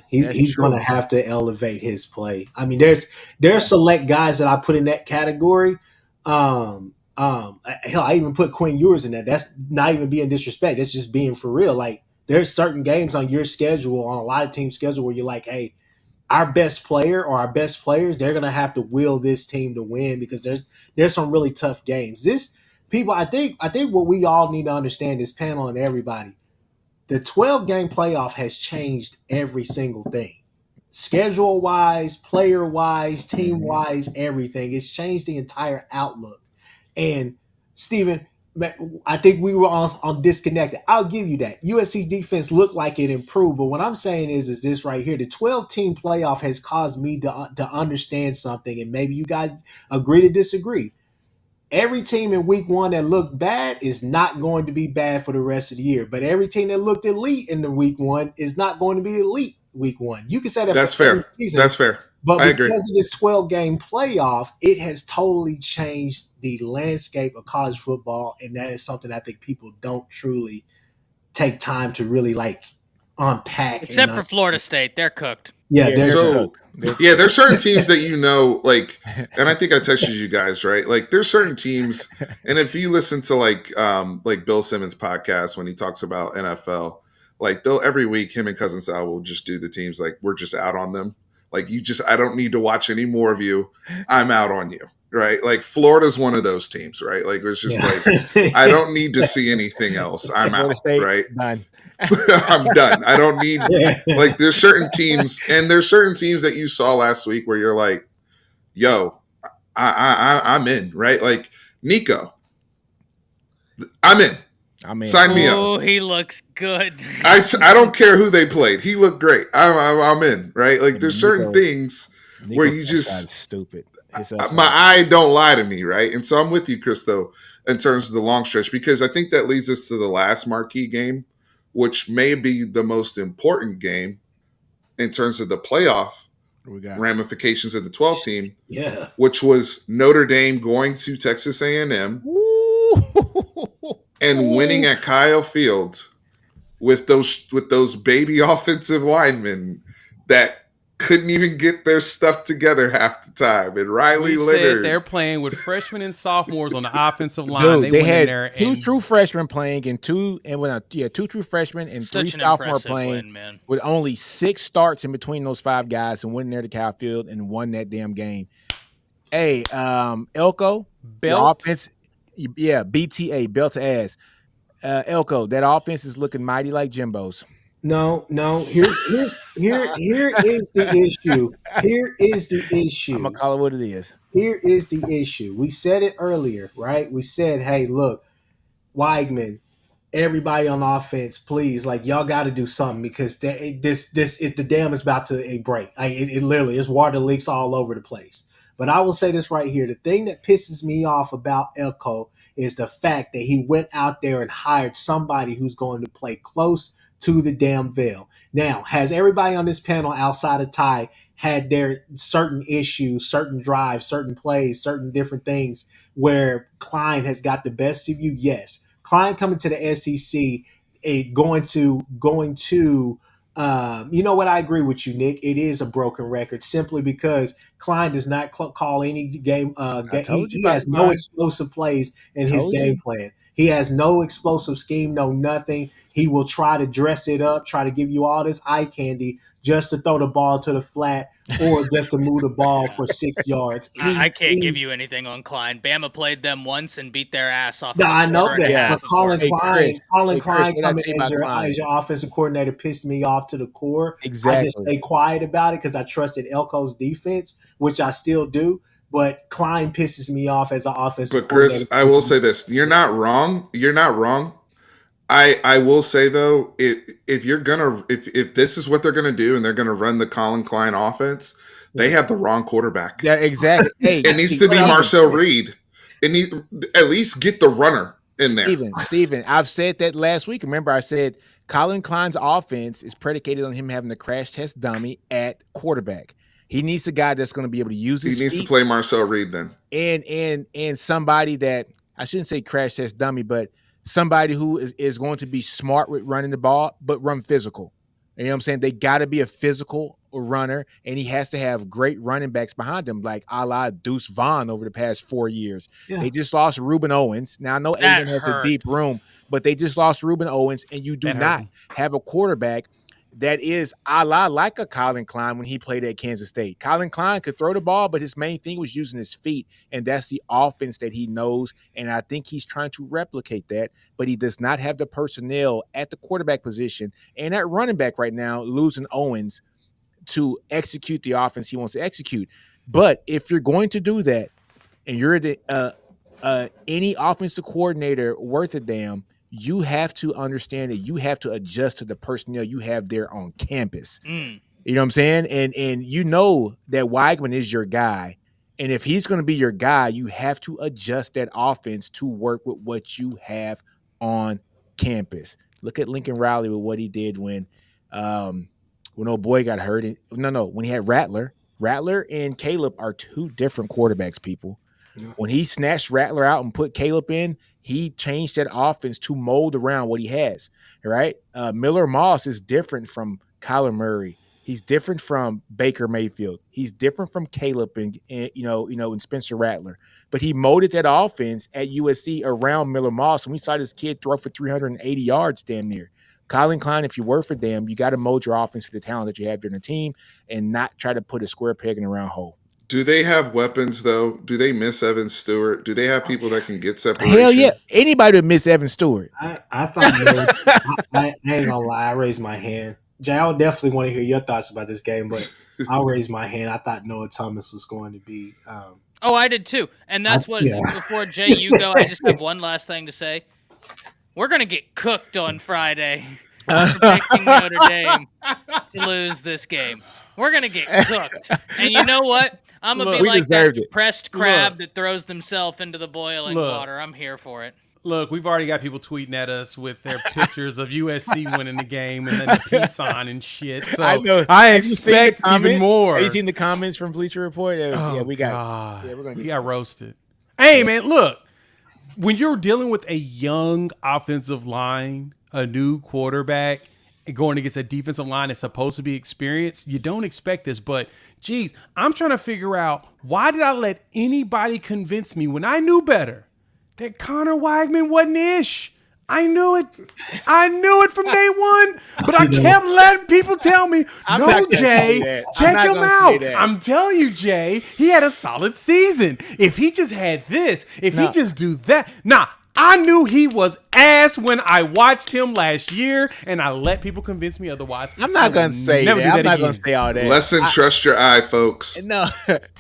He's going to have to elevate his play. I mean, there's select guys that I put in that category. Hell, I even put Quinn Ewers in that. That's not even being disrespect. That's just being for real. Like there's certain games on your schedule, on a lot of teams' schedule, where you're like, hey, our best player or our best players, they're gonna have to will this team to win because there's some really tough games. I think what we all need to understand, this panel and everybody, the 12-game playoff has changed every single thing. Schedule wise, player wise, team wise, everything. It's changed the entire outlook. And Steven, I think we were on disconnected. I'll give you that. USC's defense looked like it improved, but what I'm saying is this right here. The 12-team playoff has caused me to understand something, and maybe you guys agree to disagree. Every team in week 1 that looked bad is not going to be bad for the rest of the year, but every team that looked elite in the week 1 is not going to be elite week 1. You can say that. That's fair. That's fair. But because of this 12-game playoff, it has totally changed the landscape of college football, and that is something I think people don't truly take time to really unpack. Except for Florida State, they're cooked. Yeah, they're so yeah, there's certain teams that like, and I think I texted you guys, right? Like, there's certain teams, and if you listen to like Bill Simmons' podcast when he talks about NFL, like they'll every week him and Cousin Sal will just do the teams like we're just out on them. Like I don't need to watch any more of you. I'm out on you. Right, like Florida's one of those teams, right? Like it's just like I don't need to see anything else. I'm out, right? Done. I'm done. I don't need like there's certain teams, and there's certain teams that you saw last week where you're like, yo, I'm in, right? Like Nico, I'm in. Sign me up. Oh, he looks good. I don't care who they played. He looked great. I'm in, right? Like there's certain things where you just stupid. My eye don't lie to me, right? And so I'm with you, Christo, in terms of the long stretch, because I think that leads us to the last marquee game, which may be the most important game in terms of the playoff ramifications of the 12 team. Yeah, which was Notre Dame going to Texas A&M and winning at Kyle Field with those baby offensive linemen that couldn't even get their stuff together half the time. And Riley Leonard, they're playing with freshmen and sophomores on the offensive line. Dude, they had two true freshmen playing and two true freshmen and three sophomores playing with only 6 starts in between those 5 guys and went in there to Kyle Field and won that damn game. Hey, Elko, belt offense, BTA, belt to ass. Elko, that offense is looking mighty like Jimbo's. No. Here is the issue. Here is the issue. I'm gonna call it what it is. Here is the issue. We said it earlier, right? We said, hey, look, Weigman, everybody on offense, please, like y'all got to do something because the dam is about to break. It literally is water leaks all over the place. But I will say this right here: the thing that pisses me off about Elko is the fact that he went out there and hired somebody who's going to play close to the damn veil. Now, has everybody on this panel outside of Ty had their certain issues, certain drives, certain plays, certain different things where Klein has got the best of you? Yes. Klein coming to the SEC, going to you know what? I agree with you, Nick. It is a broken record simply because Klein does not call any game. He has no explosive plays in his game plan. He has no explosive scheme, no nothing. He will try to dress it up, try to give you all this eye candy just to throw the ball to the flat or just to move the ball for 6 yards. I can't give you anything on Klein. Bama played them once and beat their ass off. No, I know that. But Colin Klein coming as your offensive coordinator pissed me off to the core. Exactly. I just stay quiet about it because I trusted Elko's defense, which I still do. But Klein pisses me off as an offensive coordinator. Chris, I will say this. You're not wrong. I will say though, if this is what they're gonna do and they're gonna run the Colin Klein offense, they have the wrong quarterback. Yeah, exactly. Hey, it needs to be Marcel Reed. It needs at least get the runner in there. Steven, I've said that last week. Remember, I said Colin Klein's offense is predicated on him having the crash test dummy at quarterback. He needs a guy that's going to be able to use his feet. He needs to play Marcel Reed then. And somebody that, I shouldn't say crash test dummy, but somebody who is going to be smart with running the ball, but run physical. You know what I'm saying? They got to be a physical runner, and he has to have great running backs behind him, like a la Deuce Vaughn over the past 4 years. Yeah. They just lost Reuben Owens. Now, I know Aiden has a deep room, but they just lost Reuben Owens, and you do not have a quarterback that is a la like a Colin Klein when he played at Kansas State. Colin Klein could throw the ball, but his main thing was using his feet, and that's the offense that he knows, and I think he's trying to replicate that, but he does not have the personnel at the quarterback position and at running back right now, losing Owens, to execute the offense he wants to execute. But if you're going to do that, and you're the any offensive coordinator worth a damn, you have to understand that you have to adjust to the personnel you have there on campus. You know what I'm saying? And you know that Weigman is your guy. And if he's going to be your guy, you have to adjust that offense to work with what you have on campus. Look at Lincoln Riley with what he did when old boy got hurt. When he had Rattler. Rattler and Caleb are 2 different quarterbacks, people. Yeah. When he snatched Rattler out and put Caleb in, he changed that offense to mold around what he has, right? Miller Moss is different from Kyler Murray He's different from Baker Mayfield. He's different from Caleb and Spencer Rattler. But he molded that offense at USC around Miller Moss, and we saw this kid throw for 380 yards damn near. Colin Klein, if you work for them, you got to mold your offense to the talent that you have in the team and not try to put a square peg in a round hole. Do they have weapons, though? Do they miss Evan Stewart? Do they have people that can get separation? Hell yeah. Anybody would miss Evan Stewart. I thought, I ain't gonna lie, I raised my hand. Jay, I would definitely want to hear your thoughts about this game, but I'll raise my hand. I thought Noah Thomas was going to be. Oh, I did too. And that's before Jay, you go, I just have one last thing to say. We're going to get cooked on Friday. Predicting Notre Dame to lose this game. We're going to get cooked. And you know what? I'm going to be like that depressed crab that throws themselves into the boiling water. I'm here for it. Look, we've already got people tweeting at us with their pictures of USC winning the game and then the peace sign and shit. So I expect even more. Have you seen the comments from Bleacher Report? We got roasted. Hey, man, look. When you're dealing with a young offensive line, a new quarterback, going against a defensive line that's supposed to be experienced, you don't expect this. But, geez, I'm trying to figure out, why did I let anybody convince me when I knew better that Connor Weigman wasn't ish? I knew it. I knew it from day one. But I kept letting people tell me, no, Jay, check him out. I'm telling you, Jay, he had a solid season. If he just had this, he just do that. Nah, I knew he was ass when I watched him last year, and I let people convince me otherwise. I'm not going to say that. I'm not going to say all that. Lesson, trust your eye, folks. No,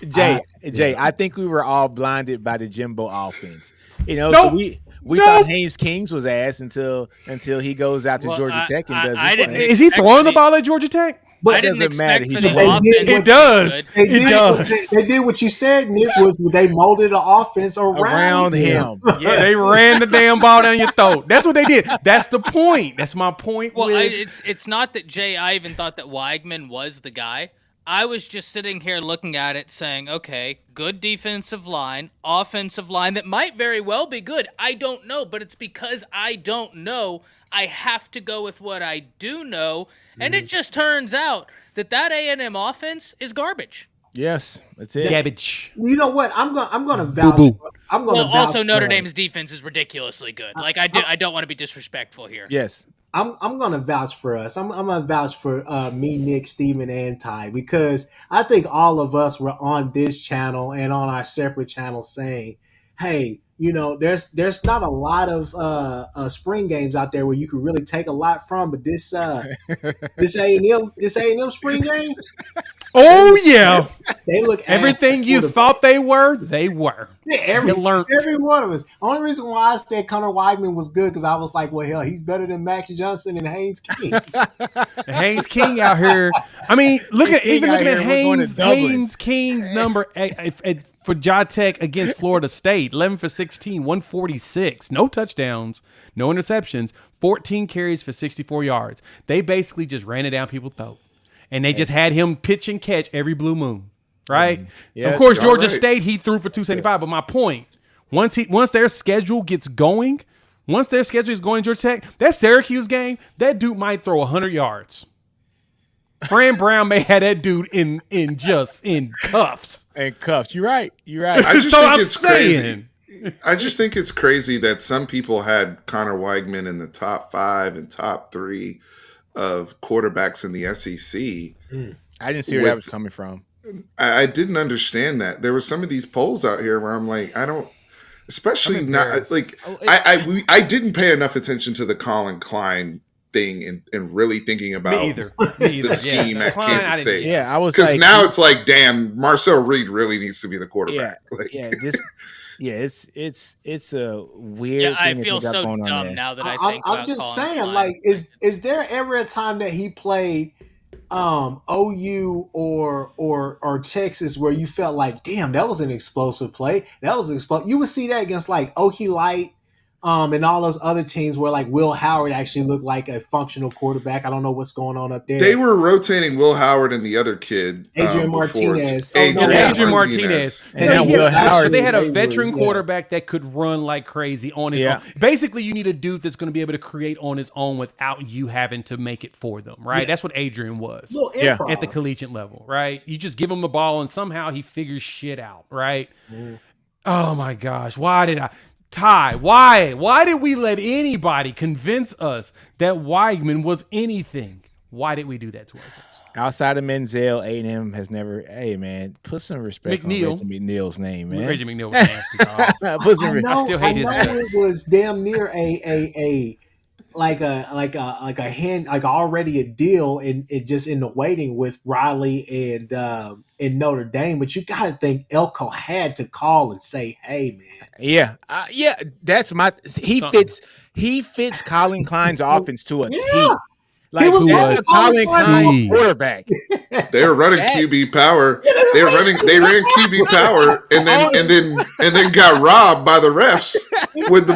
Jay, I think we were all blinded by the Jimbo offense. So we thought Haynes Kings was ass until he goes out to Georgia Tech and does this. Is he throwing the ball at Georgia Tech? But it doesn't matter. It does. They did what you said, Nick, was they molded the offense around him. Yeah, they ran the damn ball down your throat. That's what they did. That's the point. That's my point. Well, it's not that Jay, I even thought that Weigman was the guy. I was just sitting here looking at it saying, okay, good defensive line, offensive line that might very well be good. I don't know, but it's because I don't know. I have to go with what I do know. And it just turns out that A&M offense is garbage. Yes, that's it. Garbage. You know what? I'm going to vouch. Also, Notre Dame's defense is ridiculously good. I don't want to be disrespectful here. Yes. I'm going to vouch for us. I'm going to vouch for me, Nick, Steven, and Ty, because I think all of us were on this channel and on our separate channels saying, hey, there's not a lot of spring games out there where you could really take a lot from, but this A&M spring game. Oh yeah, they look everything you thought they were. They were. Yeah, every one of us. Only reason why I said Connor Weigman was good because I was like, well, hell, he's better than Max Johnson and Haynes King. Haynes King out here. I mean, looking at Haynes King's number for Ja Tech against Florida State, 11 for 16, 146, no touchdowns, no interceptions, 14 carries for 64 yards. They basically just ran it down people's throat. And they just had him pitch and catch every blue moon, right? Yes, of course, Georgia State, he threw for 275. But my point, once their schedule gets going, once their schedule is going to Georgia Tech, that Syracuse game, that dude might throw 100 yards. Fran Brown may have that dude in cuffs. And cuffs. You're right. I just think it's crazy. I just think it's crazy that some people had Connor Weigman in the top 5 and top 3 of quarterbacks in the SEC. I didn't see where that was coming from. I didn't understand that. There were some of these polls out here where I'm like, I don't, especially not like I didn't pay enough attention to the Colin Klein thing and really thinking about the scheme at Kansas State. Yeah, I was because now it's like, damn, Marcel Reed really needs to be the quarterback. It's a weird. Yeah, I feel so dumb now that I think. I'm just saying, like, is there ever a time that he played OU or Texas where you felt like, damn, that was an explosive play? That was explosive. You would see that against like Okie Light, and all those other teams where like Will Howard actually looked like a functional quarterback. I don't know what's going on up there. They were rotating Will Howard and the other kid, Adrian Martinez. Adrian Martinez. And then Will Howard. They had a veteran quarterback that could run like crazy on his own. Basically, you need a dude that's going to be able to create on his own without you having to make it for them, right? That's what Adrian was at the collegiate level, right? You just give him the ball and somehow he figures shit out, right? Oh my gosh, Ty, why did we let anybody convince us that Weigman was anything? Why did we do that to ourselves? Outside of Menzel, A&M has never. Hey man, put some respect on Reggie McNeil's name, man. Reggie McNeil was nasty. I still hate his. It was damn near a hand, like already a deal it just in the waiting with Riley and in Notre Dame. But you got to think Elko had to call and say, "Hey, man." Yeah, that's my. He fits Colin Klein's offense to a T. Like a Colin Klein quarterback. They were running QB power. They ran QB power, and then got robbed by the refs. With the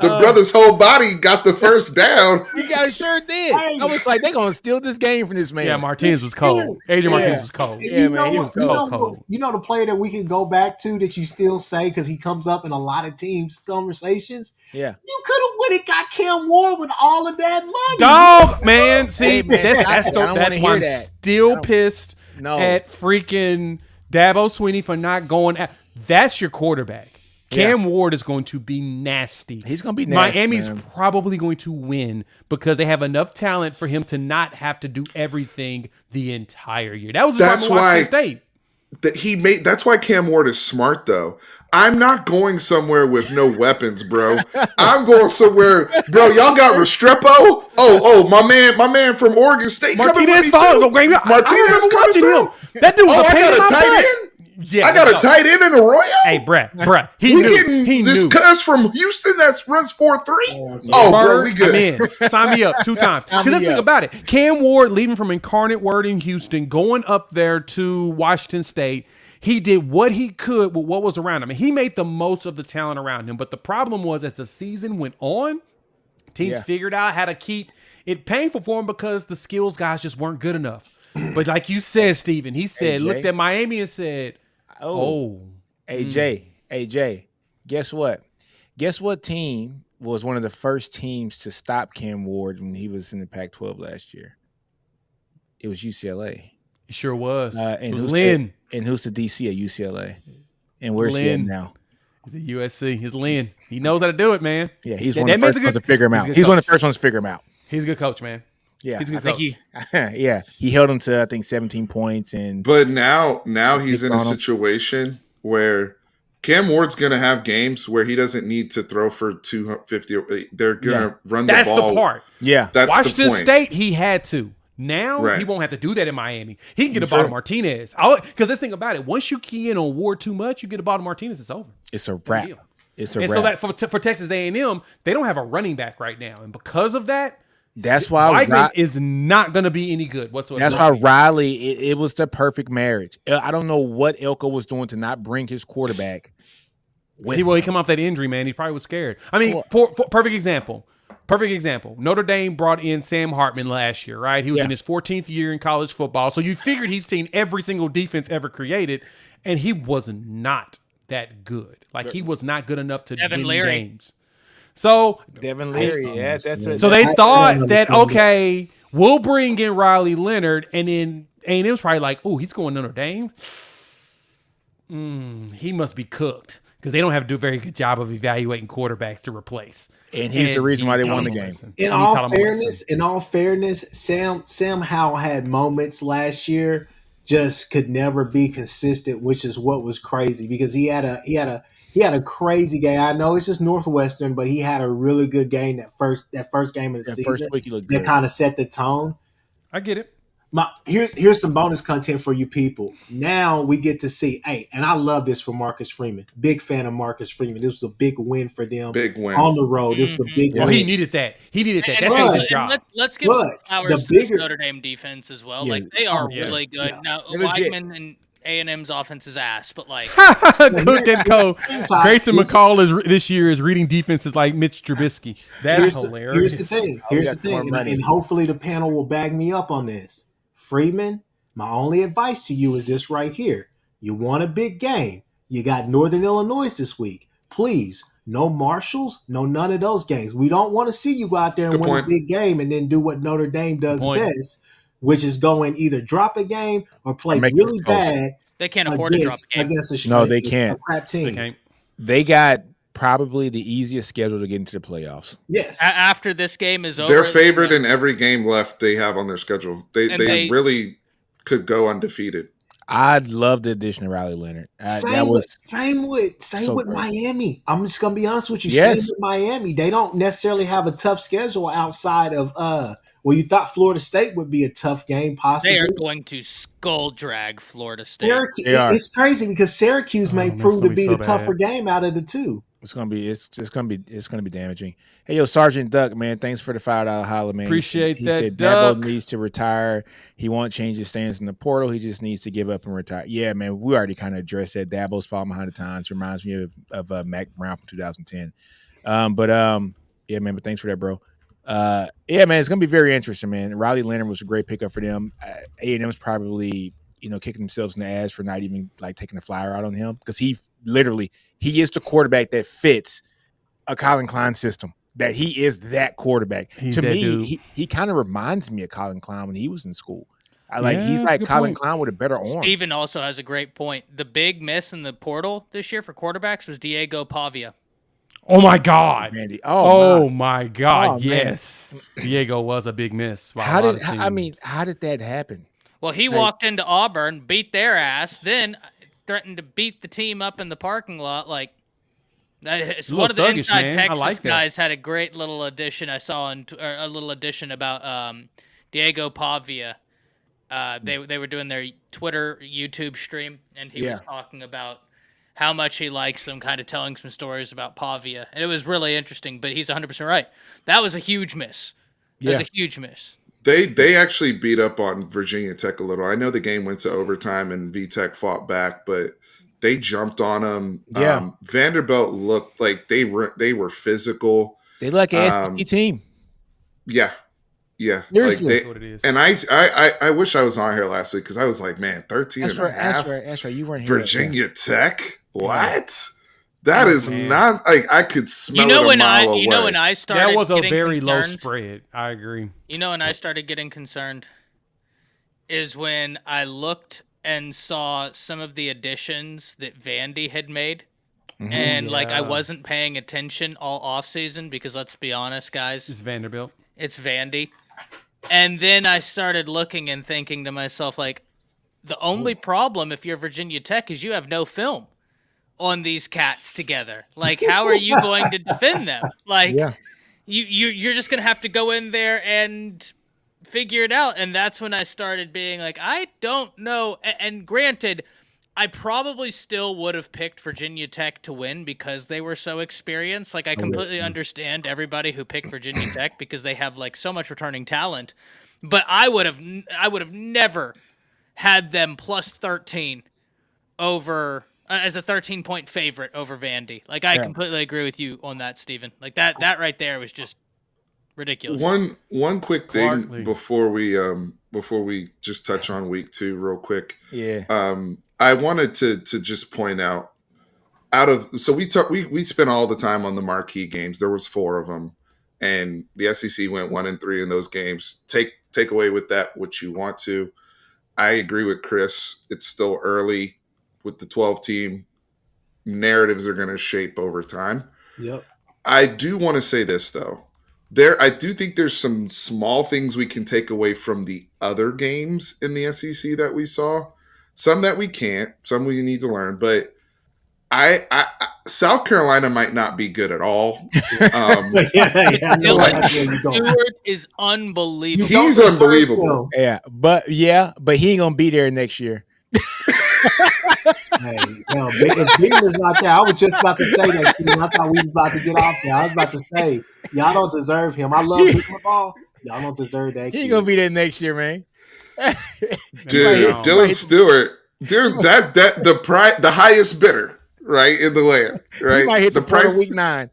brother's whole body got the first down. He sure did. I was like, they're gonna steal this game from this man. Yeah, Martinez was cold. Adrian Martinez was cold. Yeah, man, he was cold. You know the player that we can go back to that you still say because he comes up in a lot of teams' conversations. Yeah, you could have went and got Cam Ward with all of that money. Dog, man. See, that's why I'm still pissed at freaking Dabo Swinney for not going at. That's your quarterback. Cam Ward is going to be nasty. He's going to be nasty. Miami's probably going to win because they have enough talent for him to not have to do everything the entire year. That was that's why State. That's why Cam Ward is smart, though. I'm not going somewhere with no weapons, bro. I'm going somewhere, bro. Y'all got Restrepo? Oh, my man from Oregon State Martinez coming with me too. Martinez coming through. That dude was a pain in my tight butt. end. Yeah, I got a tight end in Arroyo. Hey, Brett, he getting this cuz from Houston that runs 4.3. Bro, we good. I'm in. Sign me up 2 times. Because let's think about it. Cam Ward leaving from Incarnate Word in Houston, going up there to Washington State. He did what he could with what was around him. And he made the most of the talent around him. But the problem was, as the season went on, teams figured out how to keep it painful for him because the skills guys just weren't good enough. But like you said, Steven, he said, looked at Miami and said, AJ, guess what? Guess what team was one of the first teams to stop Cam Ward when he was in the Pac-12 last year? It was UCLA. It sure was. It was Lynn. And who's the DC at UCLA? And where's he at now? He's at USC. He's Lynn. He knows how to do it, man. Yeah, he's one of the first ones to figure him out. He's one of the first ones to figure him out. He's a good coach, man. Yeah, he's a good coach. He held him to I think 17 points, but now he's in a situation where Cam Ward's going to have games where he doesn't need to throw for 250. They're going to run the ball. That's the part. Yeah, that's Washington the point. State, he had to. Now he won't have to do that in Miami. He can get a ball to Martinez. Because let's think about it. Once you key in on Ward too much, you get a ball to Martinez. It's over. It's a wrap. It's a wrap. So that for Texas A&M, they don't have a running back right now, and because of that. That's why Weigman is not going to be any good whatsoever. That's why Riley, it was the perfect marriage. I don't know what Elko was doing to not bring his quarterback. He come off that injury, man. He probably was scared. I mean, perfect example. Notre Dame brought in Sam Hartman last year, right? He was in his 14th year in college football. So you figured he's seen every single defense ever created, and he was not that good. Like, he was not good enough to win games. So Devin Leary, that's it. So they thought that, okay, we'll bring in Riley Leonard, and then A&M's probably like, oh, he's going Notre Dame. He must be cooked because they don't have to do a very good job of evaluating quarterbacks to replace. And he's the reason why they won the game. In all fairness, Sam Howell had moments last year, just could never be consistent, which is what was crazy because he had a crazy game. I know it's just Northwestern, but he had a really good game that first game of the season. First week he looked good. That kind of set the tone. I get it. Here's some bonus content for you people. Now we get to see, and I love this for Marcus Freeman. Big fan of Marcus Freeman. This was a big win for them. Big win. On the road. This was a big win. He needed that. That's his job. Let's give some flowers to this Notre Dame defense as well. Like, they are really good. Now, Weigman and A&M's offense is ass, but like Cook and Co. Grayson McCall this year is reading defenses like Mitch Trubisky. That's hilarious. Here's the thing. And hopefully the panel will bag me up on this. Freeman, my only advice to you is this right here. You want a big game. You got Northern Illinois this week. Please, no Marshalls, no none of those games. We don't want to see you go out there and win a big game and then do what Notre Dame does best, which is go and either drop a game or play really bad. They can't afford to drop a game. No, they can't. A crap team. They got probably the easiest schedule to get into the playoffs. Yes. After this game is over, they're favored in every game left they have on their schedule. They really could go undefeated. I'd love the addition of Riley Leonard. Same with Miami. I'm just gonna be honest with you. Same with Miami. They don't necessarily have a tough schedule outside of well, you thought Florida State would be a tough game, possibly. They are going to skull drag Florida State. It's crazy because Syracuse may prove to be the tougher game out of the two. It's gonna be damaging. Hey, yo, Sergeant Duck, man, thanks for the $5 holla, man. Appreciate he that. Said Duck Dabo needs to retire. He won't change his stance in the portal. He just needs to give up and retire. Yeah, man, we already kind of addressed that. Dabo's fallen behind the times. Reminds me of Mac Brown from 2010. Yeah, man, but thanks for that, bro. Yeah, man, it's gonna be very interesting, man. Riley Leonard was a great pickup for them. A&M's probably kicking themselves in the ass for not even like taking a flyer out on him because he is the quarterback that fits a Colin Klein system. That he is that quarterback. To me, he kind of reminds me of Colin Klein when he was in school. He's like Colin Klein with a better arm. Steven also has a great point. The big miss in the portal this year for quarterbacks was Diego Pavia. Oh my God! Randy. My God! Yes, Diego was a big miss. How did that happen? Well, he walked into Auburn, beat their ass, then threatened to beat the team up in the parking lot. Like, one of the Inside Texas guys had a great little addition I saw, a little addition about Diego Pavia. They were doing their Twitter, YouTube stream, and he was talking about how much he likes them, kind of telling some stories about Pavia. And it was really interesting, but he's 100% right. That was a huge miss. That was a huge miss. They actually beat up on Virginia Tech a little. I know the game went to overtime and VTech fought back, but they jumped on them. Yeah. Vanderbilt looked like they were physical. They look like an SEC team. Yeah. Yeah. Seriously. That's what it is. And I wish I was on here last week because I was like, man, 13 and a half. That's right. You weren't here. Virginia Tech? What? That is not like I could smell it a mile away. You know when I started that was a very concerned, low spread. I agree. You know when I started getting concerned is when I looked and saw some of the additions that Vandy had made. Mm-hmm, and I wasn't paying attention all offseason because let's be honest, guys. It's Vanderbilt. It's Vandy. And then I started looking and thinking to myself, like, the only problem if you're Virginia Tech is you have no film on these cats together. Like, how are you going to defend them? Like, you're just going to have to go in there and figure it out. And that's when I started being like, I don't know. And granted, I probably still would have picked Virginia Tech to win because they were so experienced. Like, I completely understand everybody who picked Virginia Tech because they have like so much returning talent. But I would have never had them plus 13 over as a 13-point favorite over Vandy. Like, I completely agree with you on that, Steven. Like, that right there was just ridiculous. One quick thing before we just touch on week 2 real quick. Yeah. I wanted to just point out we spent all the time on the marquee games. There was 4 of them, and the SEC went 1-3 in those games. Take away with that what you want to. I agree with Chris. It's still early with the 12 team. Narratives are going to shape over time. Yep. I do want to say this though. I do think there's some small things we can take away from the other games in the SEC that we saw. Some that we can't, some we need to learn, but South Carolina might not be good at all. Stewart is unbelievable. He's unbelievable. But he ain't gonna be there next year. If Beamer's not there, I was just about to say that. I thought we was about to get off there. I was about to say, y'all don't deserve him. I love Beamer ball. Y'all don't deserve that. He ain't gonna be there next year, man. Dude, Dylan Stewart Dude, the highest bidder, right, in the land, right? You might hit the price week 9.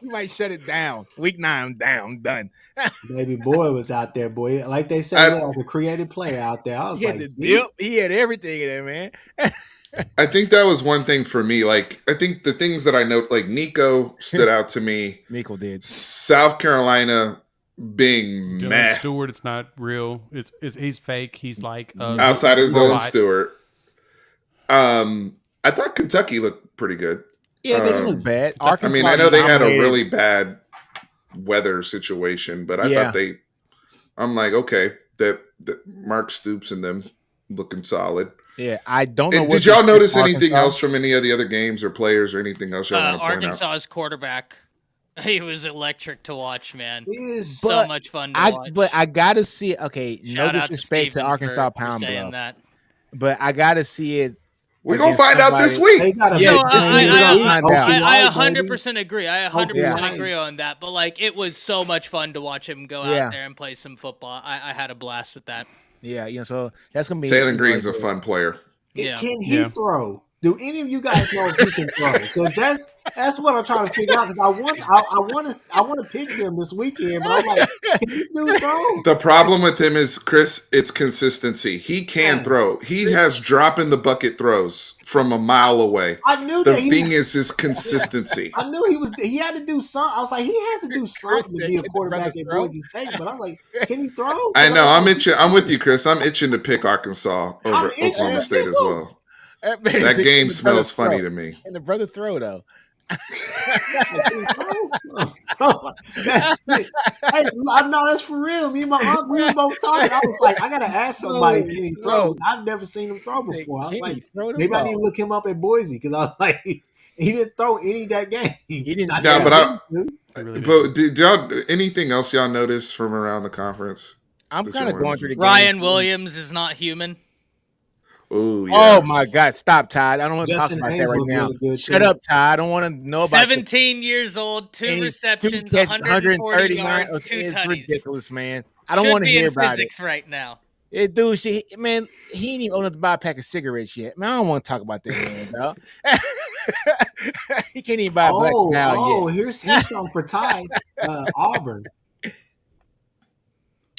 You might shut it down. Week 9, down, done. Baby boy was out there, boy. Like they say, like a creative player out there. I was he had like, the dip. He had everything in there, man. I think that was one thing for me. Like, I think the things that I note, like Nico stood out to me. Nico did. South Carolina being Dylan meh. Stewart, it's not real. He's fake. He's like outside of Dylan Stewart. I thought Kentucky looked pretty good. Yeah, they didn't look bad. Arkansas, I mean, I know they had a really bad weather situation, but I thought I'm like, okay, that Mark Stoops and them looking solid. Yeah, I don't know. Did y'all notice anything else from any of the other games or players or anything else y'all want to point out? Arkansas's quarterback, he was electric to watch, man. So much fun to watch. But I got to see it. Okay, Shout no disrespect to Arkansas Pound Bluff, that. But I got to see it. We're going to find out this week. Yeah, I 100% agree. I 100% agree on that. But, like, it was so much fun to watch him go out there and play some football. I had a blast with that. Yeah, so that's going to be... Taylor Green's a fun player. Can he throw? Do any of you guys know if he can throw? Because that's what I'm trying to figure out. Because I want to pick him this weekend, but I'm like, can this dude throw? The problem with him is, Chris, it's consistency. He can throw. He has drop in the bucket throws from a mile away. I knew the thing is his consistency. I knew he had to do something. I was like, he has to do something to be a quarterback at Boise State. But I'm like, can he throw? I know. I'm itching. I'm with you, Chris. I'm itching to pick Arkansas over Oklahoma State as well. That game smells funny to me. And the brother throw, though. Hey, I know that's for real. Me and my aunt, we were both talking. I was like, I got to ask somebody, can he throw? I've never seen him throw before. I was like, maybe I need to look him up at Boise because I was like, he didn't throw any that game. He didn't. But did y'all anything else y'all notice from around the conference? I'm kind of going through the game. Ryan Williams is not human. Ooh, yeah. Oh my God! Stop, Todd. I don't want to talk about that right now. Really Shut up, Todd. I don't want to know about. 17 years old, 2 receptions, 140 yards, 2 It's tutties. ridiculous, man. I don't want to hear about physics right now. Dude, he ain't even old enough to buy a pack of cigarettes yet. Man, I don't want to talk about that man, dog. He can't even buy a black cow yet. Oh, here's something for Ty. Auburn.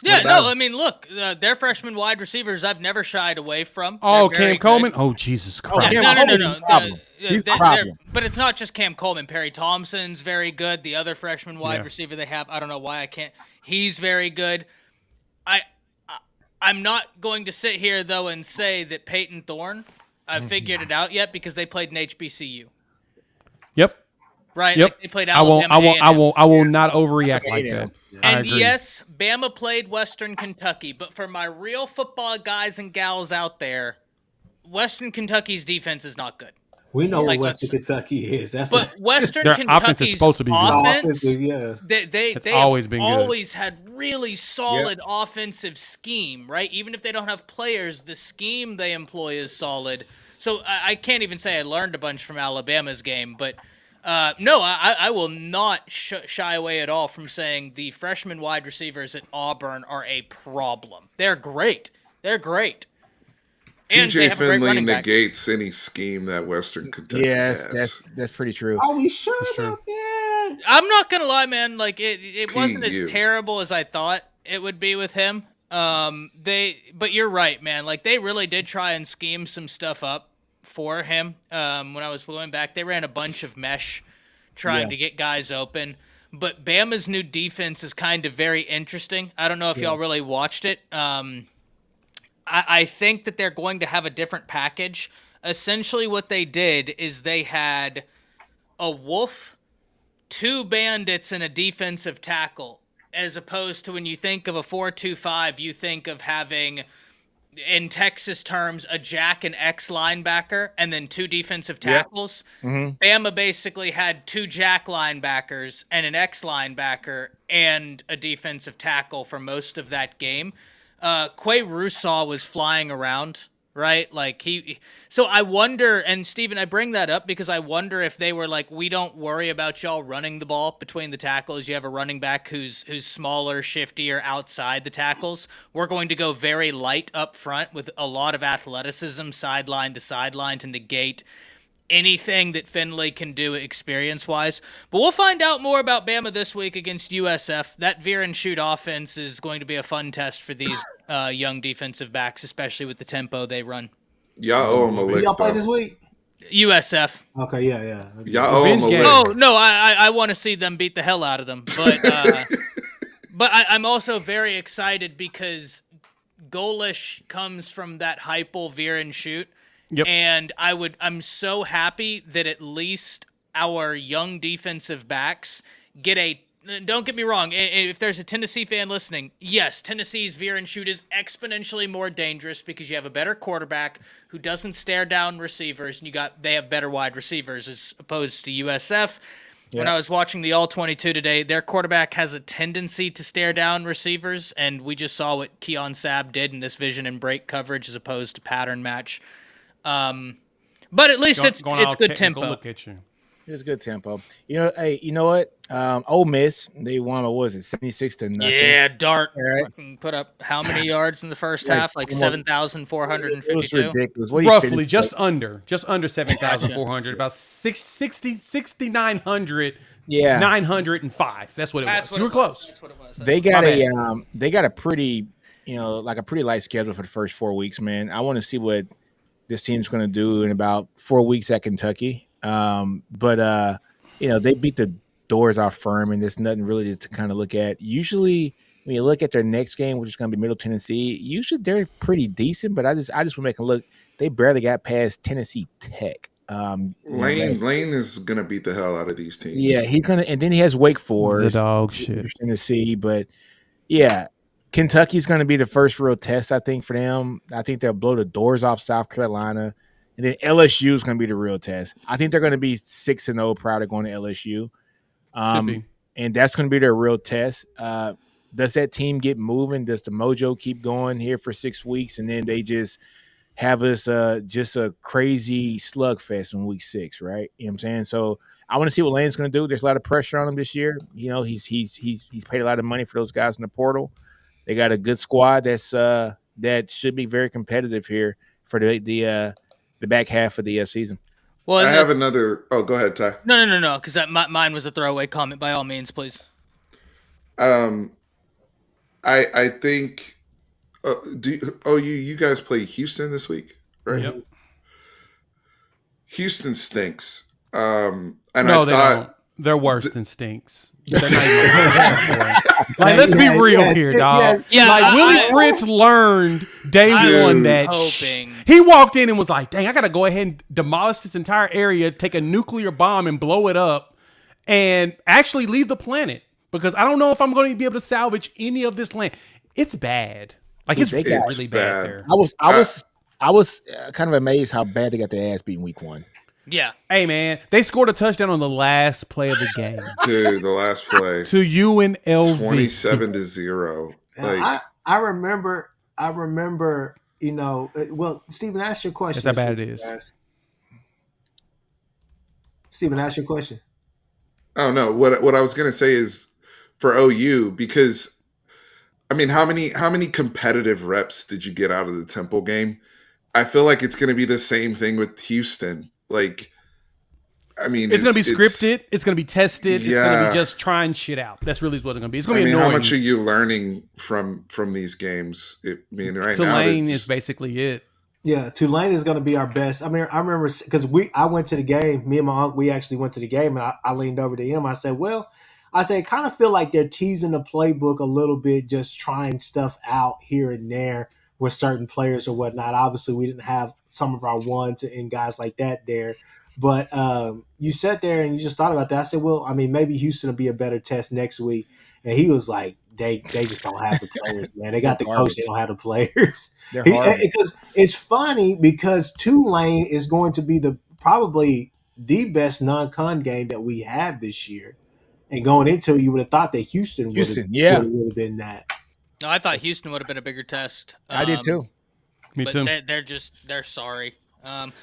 Yeah, no, I mean, look, their freshman wide receivers I've never shied away from. Oh, Cam Coleman? Oh, Jesus Christ. No. He's the problem. But it's not just Cam Coleman. Perry Thompson's very good. The other freshman wide receiver they have, I don't know why I can't. He's very good. I'm not going to sit here, though, and say that Peyton Thorne figured it out yet because they played in HBCU. Yep. Right? Yep. Like they played Alabama. I will not overreact like that. And yes, Bama played Western Kentucky, but for my real football guys and gals out there, Western Kentucky's defense is not good. We know what Western Kentucky is. Western Kentucky's is supposed to be offense, they've always had really solid offensive scheme, right? Even if they don't have players, the scheme they employ is solid. So I can't even say I learned a bunch from Alabama's game, but no, I will not shy away at all from saying the freshman wide receivers at Auburn are a problem. They're great. TJ Finley negates any scheme that Western Kentucky has. That's pretty true. Are we sure about that? I'm not gonna lie, man. Like it wasn't as terrible as I thought it would be with him. But you're right, man. Like they really did try and scheme some stuff up for him. When I was going back, they ran a bunch of mesh trying to get guys open. But Bama's new defense is kind of very interesting. I don't know if y'all really watched it. I think that they're going to have a different package. Essentially what they did is they had a wolf, 2 bandits, and a defensive tackle. As opposed to when you think of a 4-2-5, you think of having, in Texas terms, a Jack and X linebacker and then 2 defensive tackles. Bama basically had 2 Jack linebackers and an X linebacker and a defensive tackle for most of that game. Quay Rousseau was flying around right? Like so I wonder, and Steven, I bring that up because I wonder if they were like, we don't worry about y'all running the ball between the tackles. You have a running back who's smaller, shiftier outside the tackles. We're going to go very light up front with a lot of athleticism, sideline to sideline, to negate anything that Finley can do experience-wise. But we'll find out more about Bama this week against USF. That veer and shoot offense is going to be a fun test for these young defensive backs, especially with the tempo they run. Y'all owe them a lick. Y'all play this week? USF. Okay, yeah. Y'all owe them a lick. Oh, no, I want to see them beat the hell out of them. But but I'm also very excited because Golish comes from that Heupel veer and shoot. Yep. And I'm so happy that at least our young defensive backs get don't get me wrong, if there's a Tennessee fan listening, yes, Tennessee's veer and shoot is exponentially more dangerous because you have a better quarterback who doesn't stare down receivers, and they have better wide receivers as opposed to USF. Yep. When I was watching the All-22 today, their quarterback has a tendency to stare down receivers, and we just saw what Keon Sabb did in this vision and break coverage as opposed to pattern match. But at least it's good tempo. Look at you. It's good tempo. Hey, you know what? Ole Miss, they won, what was it, 76-0? Yeah, Dart right. Put up how many yards in the first half? Like 7,452. It was ridiculous. What roughly, just under 7,400, about 6,900. Yeah, 905. That's what it was. You were close. That's what it was. They got a pretty, like a pretty light schedule for the first 4 weeks, man. I want to see what this team's going to do in about 4 weeks at Kentucky. But they beat the doors off Furman. There's nothing really to kind of look at. Usually, when you look at their next game, which is going to be Middle Tennessee, usually they're pretty decent. But I just want to look. They barely got past Tennessee Tech. Lane is going to beat the hell out of these teams. Yeah, he's going to, and then he has Wake Forest, the dog shit, Tennessee. But yeah, Kentucky's going to be the first real test, I think, for them. I think they'll blow the doors off South Carolina. And then LSU is going to be the real test. I think they're going to be 6-0 prior to going to LSU. And that's going to be their real test. Does that team get moving? Does the mojo keep going here for 6 weeks? And then they just have us just a crazy slugfest in week 6, right? You know what I'm saying? So I want to see what Lane's going to do. There's a lot of pressure on him this year. He's paid a lot of money for those guys in the portal. They got a good squad that should be very competitive here for the back half of the season. Well, I have another. Oh, go ahead, Ty. No. Because mine was a throwaway comment. By all means, please. I think. You guys play Houston this week, right? Yep. Houston stinks. They don't. They're worse than stinks. They're not even let's be real here, dog. Willie Fritz learned day one that he walked in and was like, dang, I got to go ahead and demolish this entire area, take a nuclear bomb and blow it up, and actually leave the planet because I don't know if I'm going to be able to salvage any of this land. It's bad. Like it's really bad there. I was kind of amazed how bad they got their ass beat in week 1. Yeah. Hey, man, they scored a touchdown on the last play of the game. Dude, the last play. To UNLV. 27-0. Like, I remember, well, Stephen, ask your question. That's how bad it is. Stephen, ask your question. Oh, no. What I was going to say is for OU, because, I mean, how many competitive reps did you get out of the Temple game? I feel like it's going to be the same thing with Houston. Like, I mean, it's going to be scripted. It's going to be tested. Yeah. It's going to be just trying shit out. That's really what it's going to be. It's going to be annoying. How much are you learning from these games? Tulane is basically it. Yeah, Tulane is going to be our best. I mean, I remember because I went to the game. Me and my uncle, we actually went to the game, and I leaned over to him. I said, kind of feel like they're teasing the playbook a little bit, just trying stuff out here and there with certain players or whatnot. Obviously, we didn't have some of our ones and guys like that there. But you sat there and you just thought about that. I said, well, I mean, maybe Houston will be a better test next week. And he was like, they just don't have the players, man. They got the coach. They don't have the players. Because it's funny because Tulane is going to be probably the best non-con game that we have this year. And going into it, you would have thought that Houston would have been that. No, I thought Houston would have been a bigger test. I did too. Me too. They're sorry.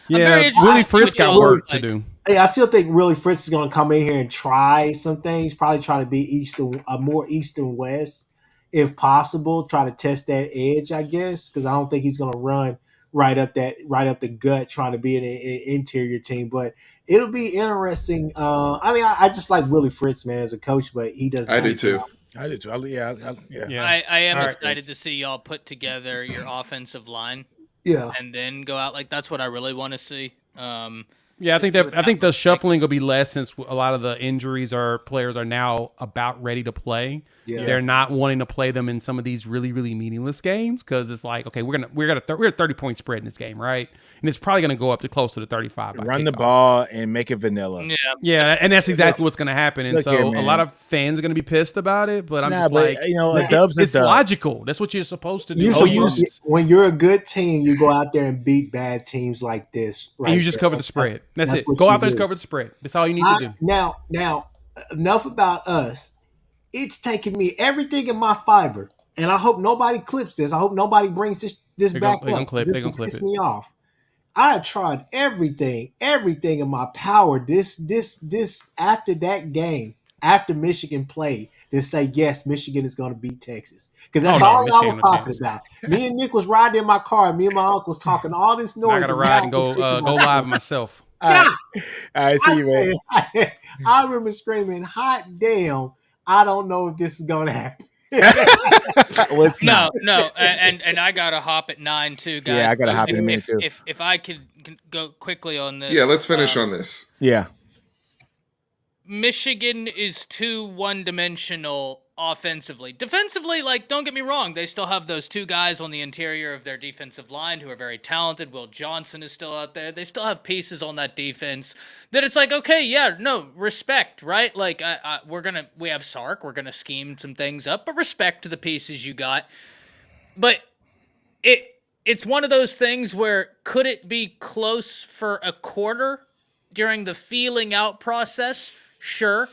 Willie Fritz got work to do. Hey, I still think Willie Fritz is going to come in here and try some things. Probably try to be more east and west, if possible. Try to test that edge, I guess, because I don't think he's going to run right up the gut trying to be an interior team. But it'll be interesting. I just like Willie Fritz, man, as a coach, but he doesn't. I do too. I do too. Yeah. I am excited to see y'all put together your offensive line. Yeah, and then go out. Like that's what I really want to see. I think the shuffling will be less since a lot of the injuries players are now about ready to play. Yeah. They're not wanting to play them in some of these really, really meaningless games because it's like, okay, we're a 30-point spread in this game, right? And it's probably going to go up to close to the 35. Run the ball and make it vanilla. Yeah, and that's exactly what's going to happen. And a lot of fans are going to be pissed about it, but I'm a dub's it's logical. That's what you're supposed to do. When you're a good team, you go out there and beat bad teams like this. Right, and you just cover the spread. That's it. Go out there and cover the spread. That's all you need to do. Now, enough about us. It's taking me everything in my fiber, and I hope nobody clips this. I hope nobody brings this back up. They're going to piss me off. I have tried everything in my power this after that game, after Michigan played, to say, yes, Michigan is going to beat Texas. Because that's all I was talking about. Me and Nick was riding in my car. Me and my uncle was talking all this noise. I got to ride and go live myself. God, I see you, man. I remember screaming, hot damn, I don't know if this is going to happen. No, and I got to hop at 9 too, guys. Yeah, I got to hop in a minute too. If I could go quickly on this. Yeah, let's finish on this. Yeah. Michigan is too one-dimensional offensively. Defensively, don't get me wrong, they still have those two guys on the interior of their defensive line who are very talented. Will Johnson is still out there. They still have pieces on that defense that it's like, okay, yeah, no, respect, right? We have Sark, we're going to scheme some things up, but respect to the pieces you got. But it's one of those things where could it be close for a quarter during the feeling out process? Sure.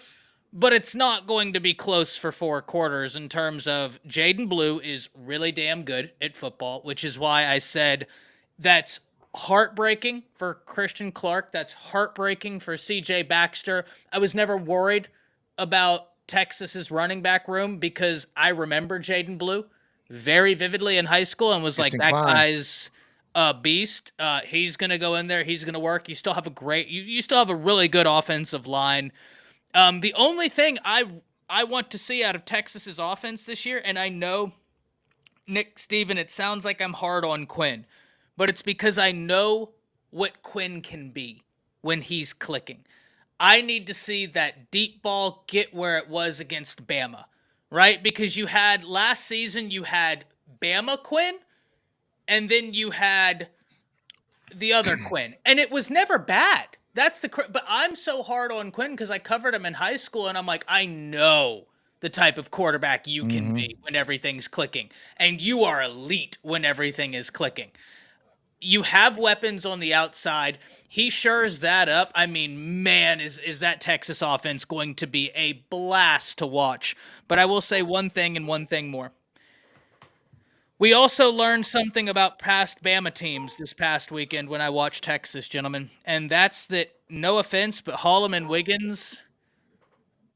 But it's not going to be close for 4 quarters in terms of Jaden Blue is really damn good at football, which is why I said that's heartbreaking for Christian Clark. That's heartbreaking for CJ Baxter. I was never worried about Texas's running back room because I remember Jaden Blue very vividly in high school and was like, that guy's a beast. He's going to go in there. He's going to work. You still have you still have a really good offensive line. The only thing I want to see out of Texas's offense this year, and I know, Nick, Steven, it sounds like I'm hard on Quinn, but it's because I know what Quinn can be when he's clicking. I need to see that deep ball get where it was against Bama, right? Because last season, you had Bama Quinn, and then you had the other Quinn, and it was never bad. But I'm so hard on Quinn because I covered him in high school, and I'm like, I know the type of quarterback you can be when everything's clicking, and you are elite when everything is clicking. You have weapons on the outside. He shores that up. I mean, man, is that Texas offense going to be a blast to watch. But I will say one thing and one thing more. We also learned something about past Bama teams this past weekend when I watched Texas, gentlemen, and that's that, no offense, but Holloman Wiggins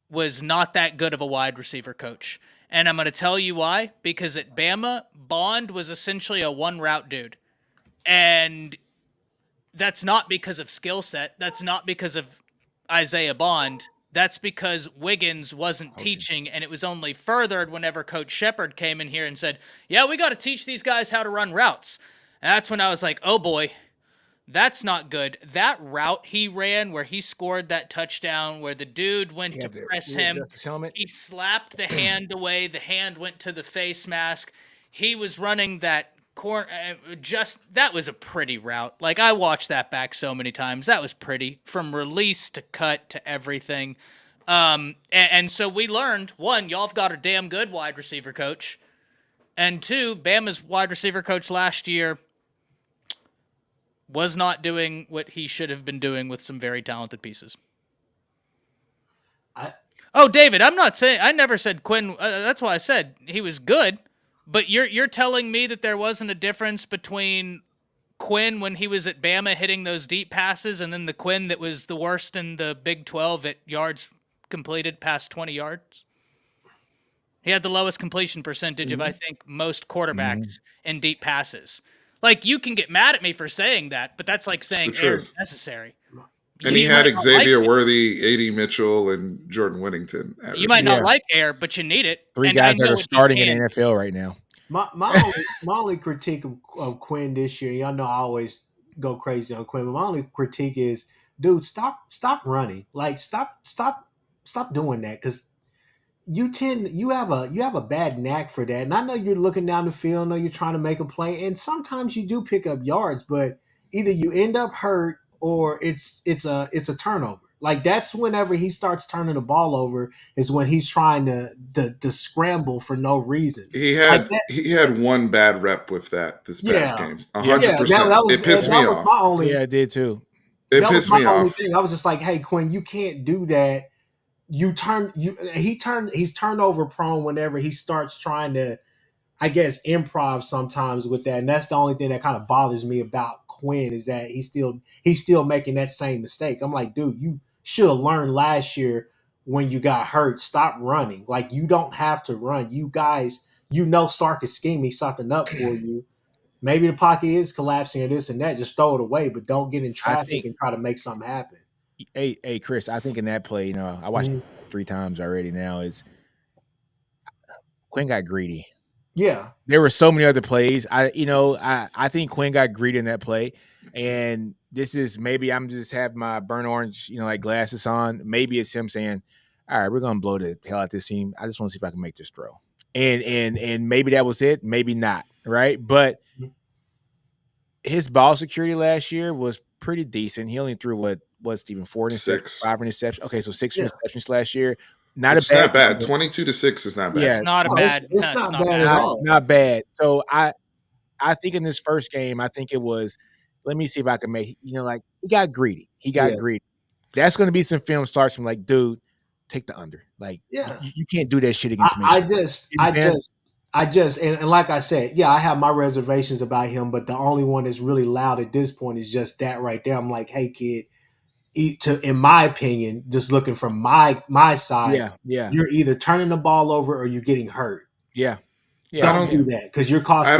was not that good of a wide receiver coach. And I'm going to tell you why. Because at Bama, Bond was essentially a one-route dude. And that's not because of skill set. That's not because of Isaiah Bond. That's because Wiggins wasn't teaching, and it was only furthered whenever Coach Shepard came in here and said, yeah, we got to teach these guys how to run routes. And that's when I was like, oh boy, that's not good. That route he ran where he scored that touchdown, where the dude went to press him, he slapped the hand away, the hand went to the face mask. He was running that corner, that was a pretty route. I watched that back so many times. That was pretty, from release to cut to everything. And so we learned, 1, y'all have got a damn good wide receiver coach, and 2, Bama's wide receiver coach last year was not doing what he should have been doing with some very talented pieces. David, I'm not saying, I never said Quinn, that's why I said he was good. But you're telling me that there wasn't a difference between Quinn when he was at Bama hitting those deep passes and then the Quinn that was the worst in the Big 12 at yards completed past 20 yards? He had the lowest completion percentage of, I think, most quarterbacks in deep passes. Like, you can get mad at me for saying that, but that's like saying air is necessary. And he had Xavier Worthy, A.D. Mitchell, and Jordan Whittington. You might not like air, but you need it. Three guys that are starting in the NFL right now. My only critique of Quinn this year, y'all know I always go crazy on Quinn, but my only critique is, dude, stop running. Like, stop doing that, because you have a bad knack for that. And I know you're looking down the field, I know you're trying to make a play, and sometimes you do pick up yards, but either you end up hurt or it's a turnover. Like, that's whenever he starts turning the ball over is when he's trying to scramble for no reason. He had one bad rep with that this past game. 100%. It pissed me off. It did too. It pissed me off. I was just like, hey, Quinn, you can't do that. He's turnover prone whenever he starts trying to, I guess, improv sometimes with that. And that's the only thing that kind of bothers me about Quinn, is that he's still making that same mistake. I'm like, dude, you should have learned last year when you got hurt. Stop running. Like, you don't have to run. You guys, Sark is scheming something up for you. Maybe the pocket is collapsing or this and that. Just throw it away, but don't get in traffic and try to make something happen. Hey, Chris, I think in that play, I watched it 3 times already now, is Quinn got greedy. Yeah. There were so many other plays. I think Quinn got greedy in that play. And this is, maybe I'm just have my burnt orange, like glasses on. Maybe it's him saying, all right, we're going to blow the hell out this team. I just want to see if I can make this throw. And maybe that was it. Maybe not. Right. But his ball security last year was pretty decent. He only threw Stephen, 4 interceptions, 5 interceptions. Okay. So 6 interceptions last year. Not bad. 22-6 is not bad. Yeah, it's not bad. It's not bad at all. Not bad. So I think in this first game, I think it was, let me see if I can make, he got greedy. He got greedy. That's going to be some film starts from like, dude, take the under. Like, you can't do that shit against Michigan. I just, and like I said, I have my reservations about him, but the only one that's really loud at this point is just that right there. I'm like, hey, kid, in my opinion, just looking from my side, you're either turning the ball over or you're getting hurt. Don't do that, because you're costing.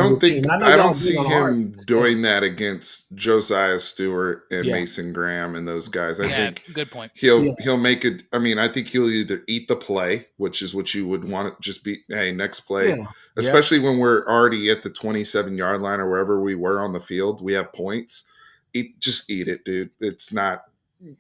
I don't see him doing that against Josiah Stewart and Mason Graham and those guys. I think good point. He'll make it. I mean, I think he'll either eat the play, which is what you would want to just be. Hey, next play. Especially when we're already at the 27-yard line or wherever we were on the field, we have points. Just eat it, dude. It's not.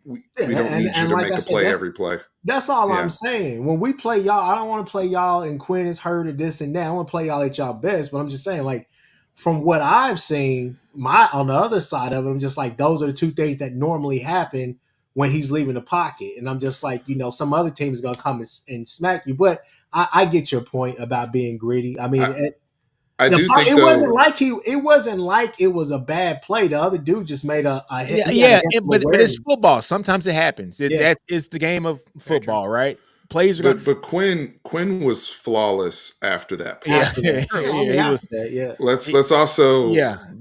We don't need you to make a play every play. That's all I'm saying. When we play y'all, I don't want to play y'all and Quinn is hurt or this and that. I want to play y'all at y'all best. But I'm just saying, like, from what I've seen, on the other side of it, I'm just like, those are the two things that normally happen when he's leaving the pocket. And I'm just like, some other team is going to come and smack you. But I get your point about being greedy. I mean, it wasn't like it was a bad play. The other dude just made a hit. But it's football. Sometimes it happens. That is the game of football, right? Plays are but Quinn was flawless after that play. He was. Let's also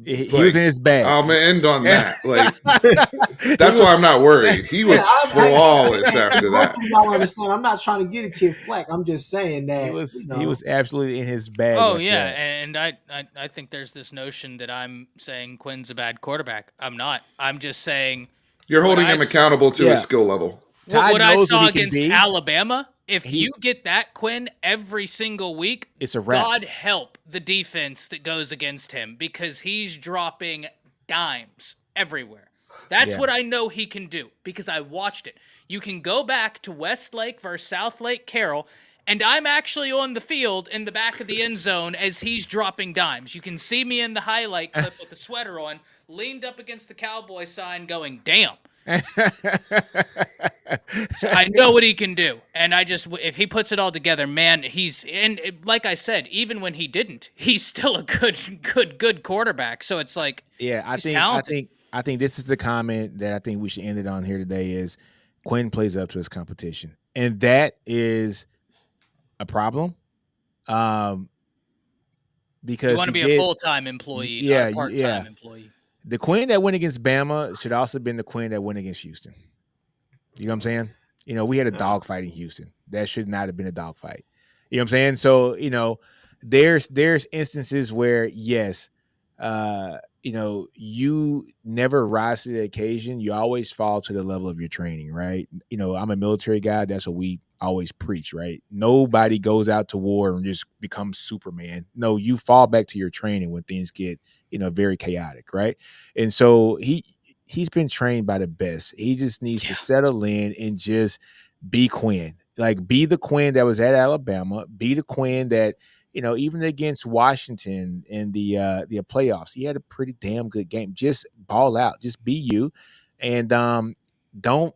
he was in his bag. I'm gonna end on that. Like, that's why I'm not worried. He was flawless after that. Y'all understand? I'm not trying to get a kid flack. I'm just saying that he was absolutely in his bag. Oh and I think there's this notion that I'm saying Quinn's a bad quarterback. I'm not. I'm just saying you're holding him accountable to his skill level. What I saw against Alabama, if you get that Quinn every single week, it's a wrap. God help the defense that goes against him, because he's dropping dimes everywhere. That's what I know he can do, because I watched it. You can go back to Westlake versus South Lake Carroll, and I'm actually on the field in the back of the end zone as he's dropping dimes. You can see me in the highlight clip with the sweater on, leaned up against the Cowboy sign going, damn. So I know what he can do, and if he puts it all together, man, like I said, even when he didn't, he's still a good quarterback. So it's like, I think this is the comment that I think we should end it on here today is Quinn plays up to his competition, and that is a problem. because you want to be a full-time employee, not a part-time employee. The Quinn that went against Bama should also have been the Quinn that went against Houston. You know what I'm saying? You know, we had a dogfight in Houston. That should not have been a dogfight. You know what I'm saying? So, you know, there's instances where, yes, you know, you never rise to the occasion. You always fall to the level of your training, right? You know, I'm a military guy. That's what we always preach, right? Nobody goes out to war and just becomes Superman. No, you fall back to your training when things get, you know, very chaotic, right? And so he's been trained by the best. He just needs to settle in and just be Quinn. Like, be the Quinn that was at Alabama. Be the Quinn that, you know, even against Washington in the playoffs, he had a pretty damn good game. Just ball out. Just be you, and don't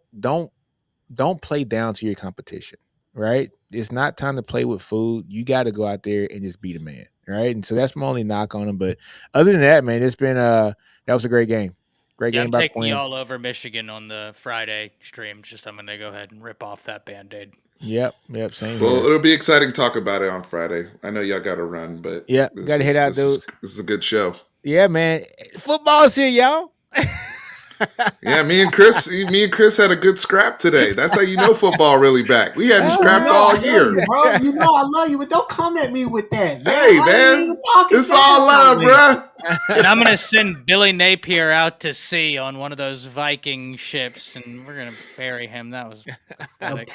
play down to your competition. Right? It's not time to play with food. You got to go out there and just be the man. Right? And so that's my only knock on him. But other than that, man, it's been that was a great game. Great game. I'm taking you all over Michigan on the Friday stream. I'm going to go ahead and rip off that Band-Aid. Yep, same here. Well, here. It'll be exciting to talk about it on Friday. I know y'all got to run, but got to head out, dude. This is a good show. Yeah, man. Football's here, y'all. Yeah, me and Chris had a good scrap today. That's how you know football really back. We hadn't scrapped all year. You, bro. You know I love you, but don't come at me with that. Man. Hey, man. It's all love, bro. And I'm going to send Billy Napier out to sea on one of those Viking ships, and we're going to bury him. That was pathetic.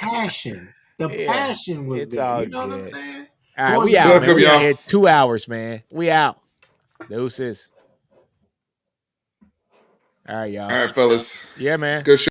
The passion was it's there. All you know good. what I'm saying? All right, we out, man. We out here 2 hours, man. We out. Deuces. All right, y'all. All right, fellas. Yeah, man. Good show.